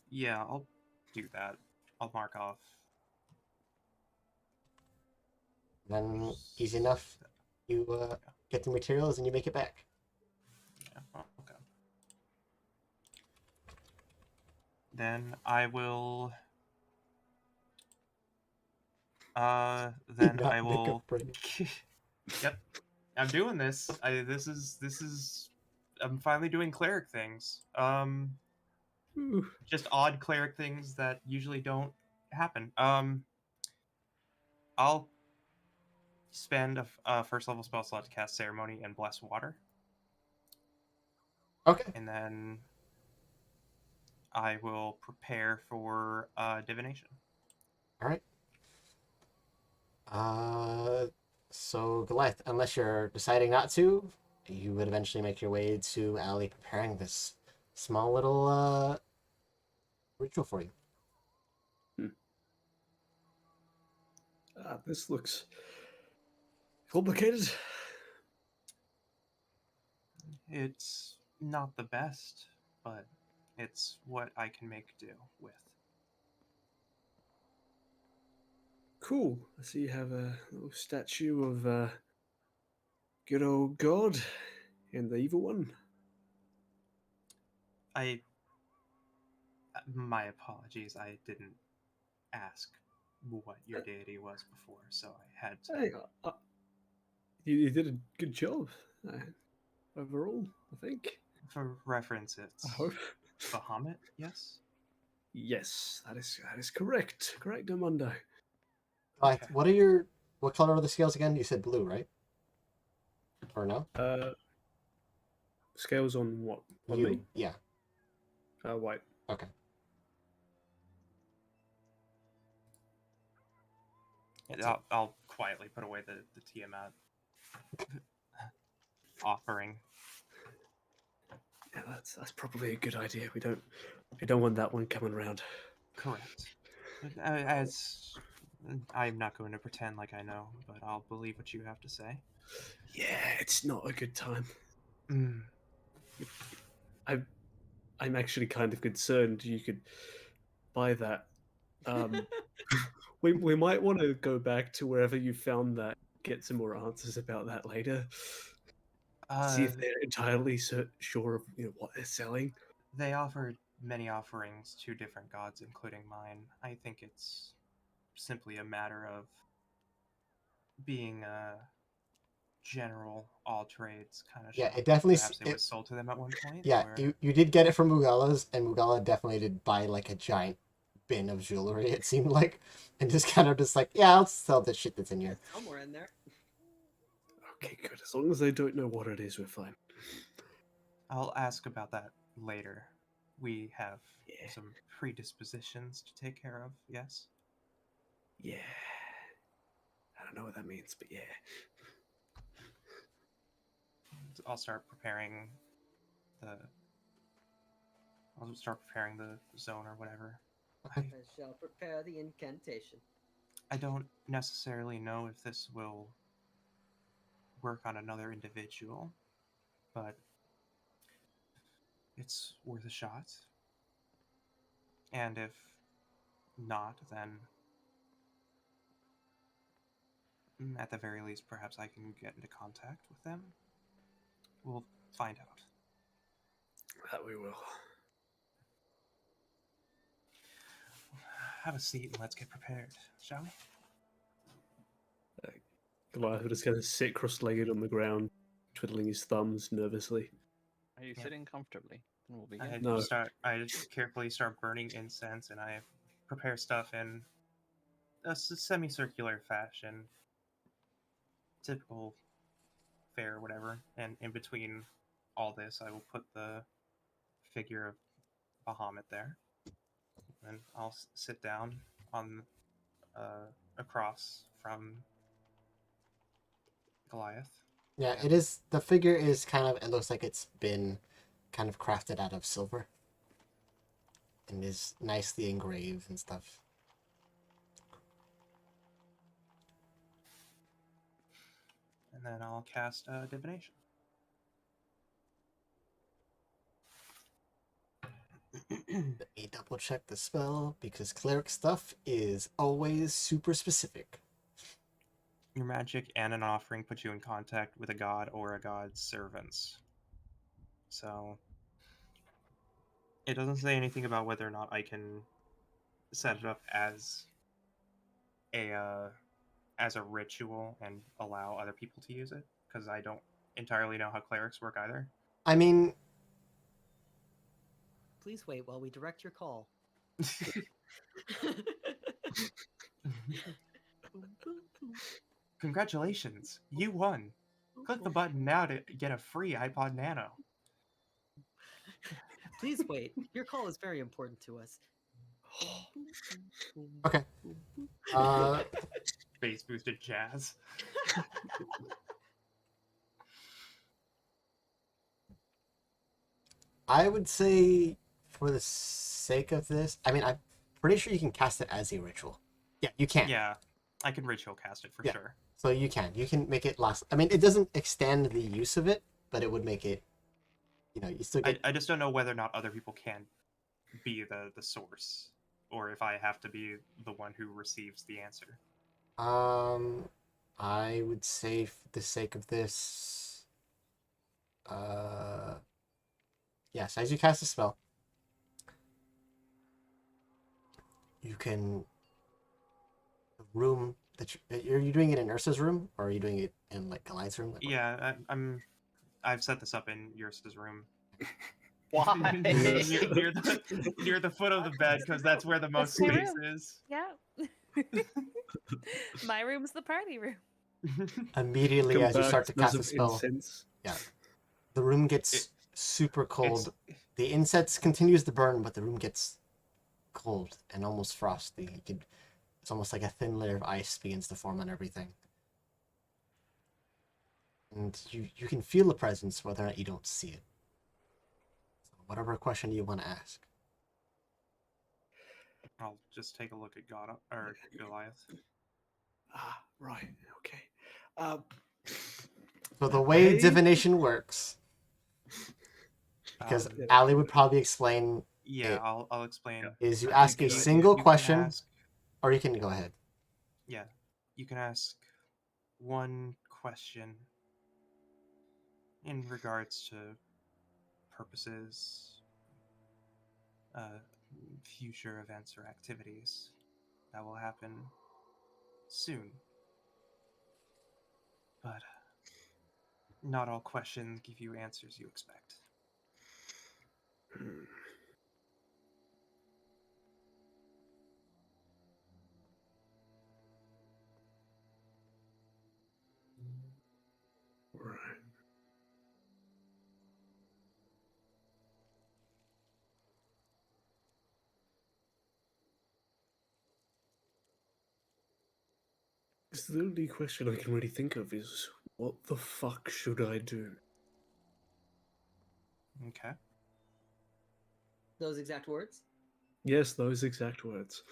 Yeah, I'll do that. I'll mark off. Then easy enough. You get the materials and you make it back. Yeah. Oh, okay. Then I will. Then Not I make will. up for it. Yep. I'm doing this. This is. I'm finally doing cleric things. Just odd cleric things that usually don't happen. I'll spend a first level spell slot to cast ceremony and bless water, Okay. and then I will prepare for divination. All right. So Goliath, unless you're deciding not to, you would eventually make your way to Allie preparing this small little ritual for you. This looks complicated. It's not the best, but it's what I can make do with. Cool. I see you have a little statue of good old God and the evil one. My apologies. I didn't ask what your deity was before, so I had to. Hey, you did a good job overall, I think. For reference, I it's hope. Bahamut, yes? Yes, that is correct. Correct, Armando. Right. Okay. What color are the scales again? You said blue, right? Or no? Scales on what? On You? me? Yeah. White. Okay. I'll quietly put away the Tiamat offering. Yeah, that's probably a good idea. We don't want that one coming around. Correct. As I'm not going to pretend like I know, but I'll believe what you have to say. Yeah, it's not a good time. Mm. I'm actually kind of concerned you could buy that. We might want to go back to wherever you found that, get some more answers about that later. See if they're entirely sure of what they're selling. They offered many offerings to different gods, including mine. I think it's simply a matter of being a general all trades kind of Yeah, shop. it definitely. Perhaps it was sold to them at one point. Yeah, Or... you did get it from Mugala's, and Mugala definitely did buy like a giant bin of jewelry. It seemed like, and just kind of just like, yeah, I'll sell the shit that's in here. There's somewhere in there. Okay, good. As long as they don't know what it is, we're fine. I'll ask about that later. We have some predispositions to take care of, yes? Yeah. I don't know what that means, but yeah. I'll start preparing the zone or whatever. I shall prepare the incantation. I don't necessarily know if this will work on another individual, but it's worth a shot. And if not, then at the very least, perhaps I can get into contact with them. We'll find out. That we will. Have a seat and let's get prepared, shall we? Goliath is going to sit cross-legged on the ground, twiddling his thumbs nervously. Are you sitting comfortably? Then we'll begin. I carefully start burning incense, and I prepare stuff in a semicircular fashion, typical fare, whatever. And in between all this, I will put the figure of Bahamut there, and I'll sit down on across from Goliath. Yeah, it is. The figure is kind of. It looks like it's been kind of crafted out of silver, and is nicely engraved and stuff. And then I'll cast divination. Let me double check the spell because cleric stuff is always super specific. Your magic and an offering put you in contact with a god or a god's servants. So it doesn't say anything about whether or not I can set it up as a ritual and allow other people to use it, because I don't entirely know how clerics work either. I mean, Please wait while we direct your call. Congratulations, you won. Click the button now to get a free iPod Nano. Please wait. Your call is very important to us. okay. Bass boosted jazz. I would say, for the sake of this, I mean, I'm pretty sure you can cast it as a ritual. Yeah, you can. Yeah, I can ritual cast it for sure. So you can make it last. I mean, it doesn't extend the use of it, but it would make it. You still get. I just don't know whether or not other people can be the source, or if I have to be the one who receives the answer. I would say for the sake of this, yes, as you cast a spell, you can room that are you doing it in Ursa's room or are you doing it in like Goliath's room? Like, Yeah, I've set this up in Ursa's room. Why? near the foot of the bed because that's where the most That's my space room. is. Yeah. My room's the party room. immediately Come as you back, start to smells cast the of spell, incense. yeah, the room gets It- super cold. It's The incense continues to burn, but the room gets cold and almost frosty. It's almost like a thin layer of ice begins to form on everything. And you can feel the presence whether or not you don't see it. So whatever question you want to ask. I'll just take a look at God or Goliath. Ah, right. Okay. Um, So the way Hey? divination works, because Um, Ali would probably explain, yeah, it I'll explain. is you I ask think a good idea. single You can question, ask, or you can go ahead. yeah, you can ask one question in regards to purposes, uh, future events or activities that will happen soon. But not all questions give you answers you expect. Hmm. Right. Because the only question I can really think of is, what the fuck should I do? Okay. Those exact words. Yes, those exact words.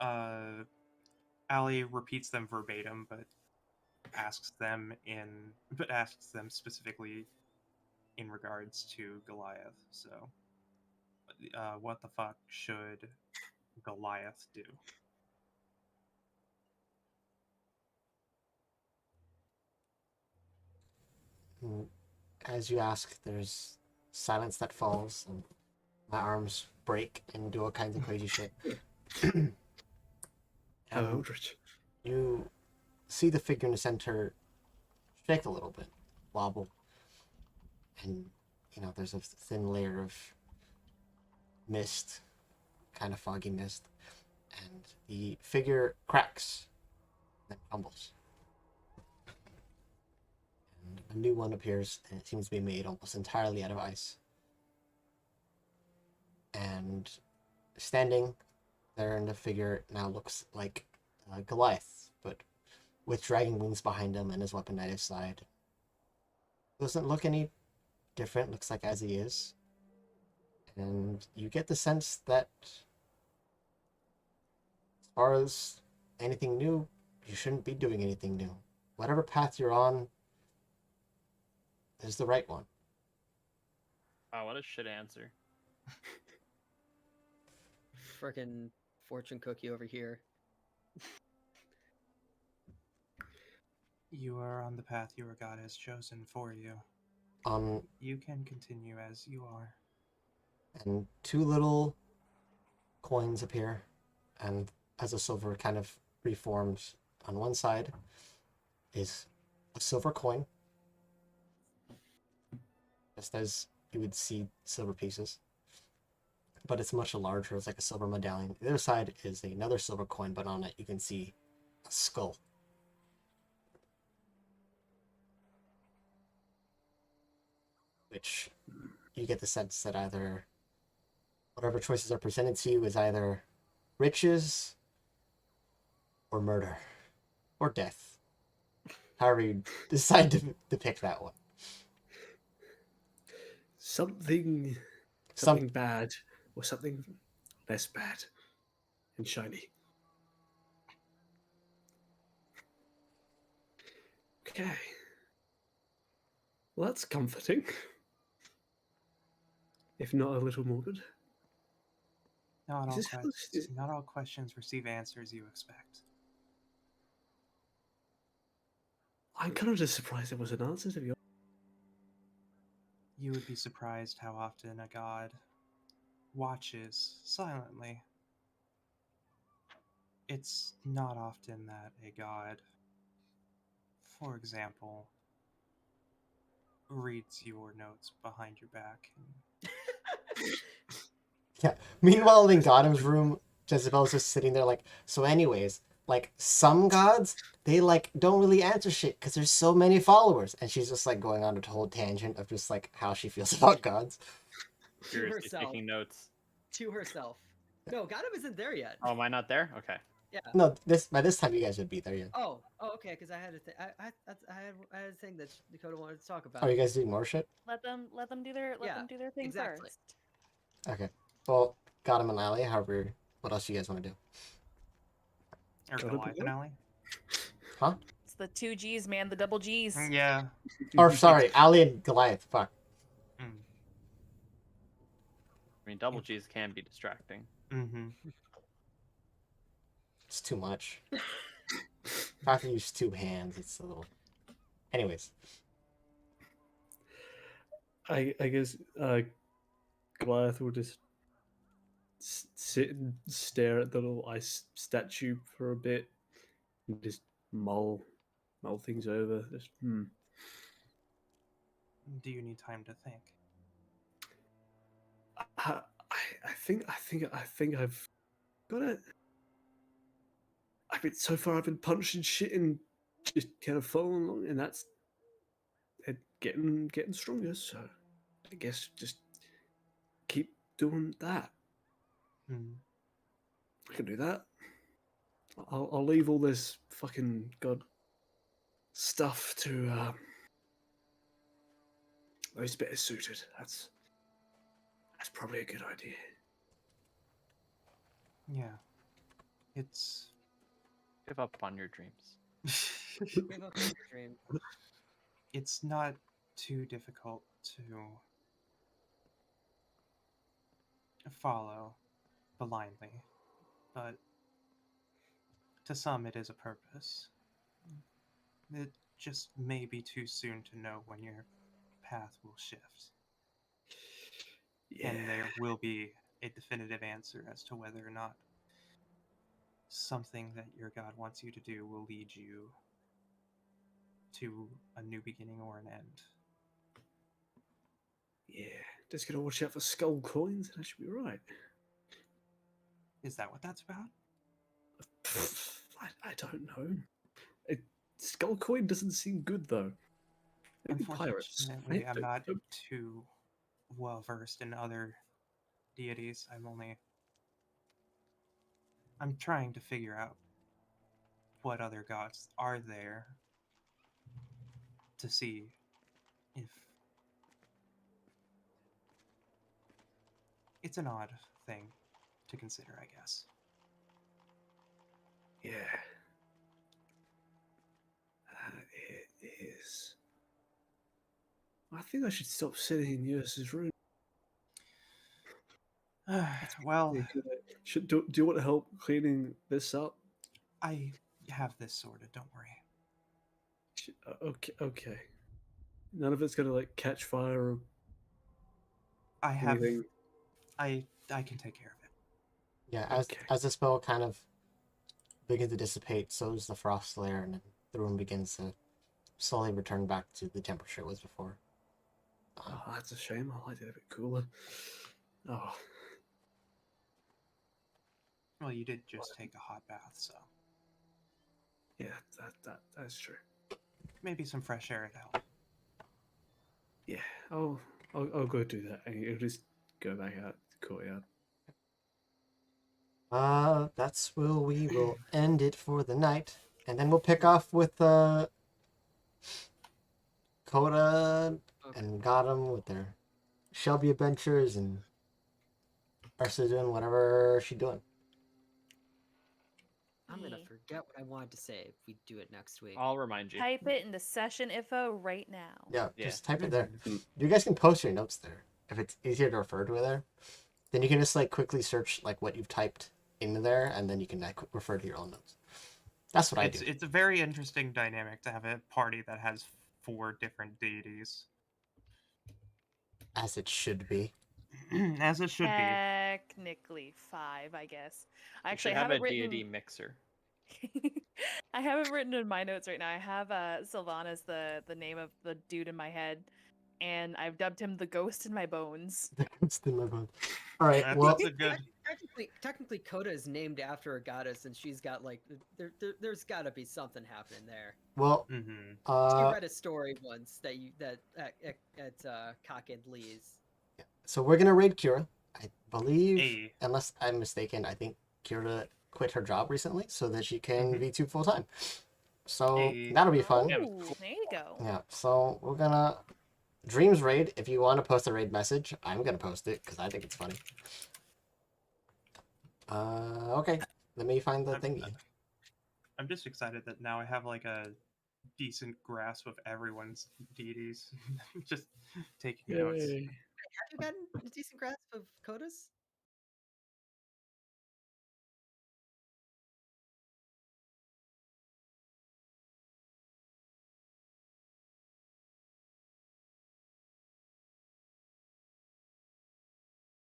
Ali repeats them verbatim, but asks them specifically in regards to Goliath. So, what the fuck should Goliath do? And as you ask, there's silence that falls, and my arms break and do all kinds of crazy shit. How And eldritch. you see the figure in the center shake a little bit, wobble, and there's a thin layer of mist, kind of foggy mist, and the figure cracks, then crumbles. And a new one appears, and it seems to be made almost entirely out of ice. And standing there in the figure now looks like Goliath, but with dragon wings behind him and his weapon at his side. Doesn't look any different, looks like as he is. And you get the sense that as far as anything new, you shouldn't be doing anything new. Whatever path you're on is the right one. Wow, what a shit answer. Frickin' fortune cookie over here. You are on the path your God has chosen for you. You can continue as you are. And two little coins appear, and as a silver kind of reforms on one side is a silver coin, just as you would see silver pieces, but it's much larger. It's like a silver medallion. The other side is another silver coin, but on it you can see a skull. Which you get the sense that either whatever choices are presented to you is either riches or murder or death. However you decide to pick that one. Something bad or something less bad and shiny. Okay. Well, that's comforting. If not a little morbid. Not Is all, this how this is? not all questions receive answers you expect. I'm kind of just surprised there was an answer, to be honest. You would be surprised how often a god watches silently. It's not often that a god, for example, reads your notes behind your back. Yeah. Meanwhile, in Gotham's room, Jezebel's just sitting there like, so anyways, like some gods, they like don't really answer shit because there's so many followers. And she's just like going on a whole tangent of just like how she feels about gods. To Seriously herself. taking notes. To herself. No, Gotham isn't there yet. Oh, am I not there? Okay. Yeah. No, by this time you guys would be there, yeah. Oh, okay. Because I had a I had a thing that Dakota wanted to talk about. Oh, you guys doing more shit? Let them do their thing exactly. first. Okay. Well, Gotham and Ally, however, what else you guys want to do? Or Gotta Goliath be and Ally? Huh? It's the 2 G's, man, the double G's. Yeah. Or sorry, Ally and Goliath. Fuck. I mean, double G's can be distracting. Mm-hmm. It's too much. If I have to use 2 hands, it's a little. Anyways. I guess Goliath will just sit and stare at the little ice statue for a bit and just mull things over. Just Do you need time to think? I think I've got it. So far I've been punching shit and just kind of following along, and that's it getting stronger. So I guess just keep doing that. Hmm. I can do that. I'll leave all this fucking god stuff to those better suited. That's probably a good idea. Yeah. It's. Give up on your dreams. Give up on your dream. It's not too difficult to follow blindly, but to some it is a purpose. It just may be too soon to know when your path will shift. Yeah. And there will be a definitive answer as to whether or not something that your god wants you to do will lead you to a new beginning or an end. Yeah. Just gotta watch out for skull coins, and I should be right. Is that what that's about? I don't know. Skull coin doesn't seem good though. Maybe pirates. Unfortunately, I'm not too well versed in other deities. I'm trying to figure out what other gods are there to see if it's an odd thing to consider, I guess. Yeah. It is. I think I should stop sitting in Yursa's room. Well, Do you want to help cleaning this up? I have this sorted, don't worry. Okay. None of it's gonna like catch fire or I have anything. I can take care of it. Yeah, Okay. as the spell kind of begins to dissipate, so does the frost layer, and then the room begins to slowly return back to the temperature it was before. Oh, that's a shame. I liked it a bit cooler. Oh, Well, you did just take a hot bath, so yeah, that's true. maybe some fresh air would help. Yeah, I'll go do that. And it'll just go back out to the courtyard. That's where we will end it for the night, and then we'll pick off with Coda and Gotham with their Shelby adventures, and Ursa doing whatever she's doing. I'm gonna forget what I wanted to say if we do it next week. I'll remind you. Type it into session info right now. Yeah, Yeah. just type it there. You guys can post your notes there if it's easier to refer to it there. Then you can just like quickly search like what you've typed in there, and then you can like refer to your own notes. That's what I do. It's a very interesting dynamic to have a party that has 4 different deities, As it should be. as it should be. Technically 5, I guess. I You actually should have have a it written. deity mixer. I have it written in my notes right now. I have Sylvanas, the name of the dude in my head, and I've dubbed him the ghost in my bones. It's in my bones. All right. Well, That's a good. Technically, Coda is named after a goddess, and she's got like there's got to be something happening there. well. Mm-hmm. She read a story once that at Cock and Lee's. So we're gonna raid Kira. I believe, Hey. unless I'm mistaken, I think Kira quit her job recently so that she can Mhm. VTube full time. So Hey. that'll be fun. Ooh, there you go. Yeah. So we're gonna Dreams raid. If you want to post a raid message, I'm gonna post it because I think it's funny. Okay. Let me find the thingy. I'm just excited that now I have like a decent grasp of everyone's deities. Just taking notes. Yay. Have you gotten a decent grasp of Coda's?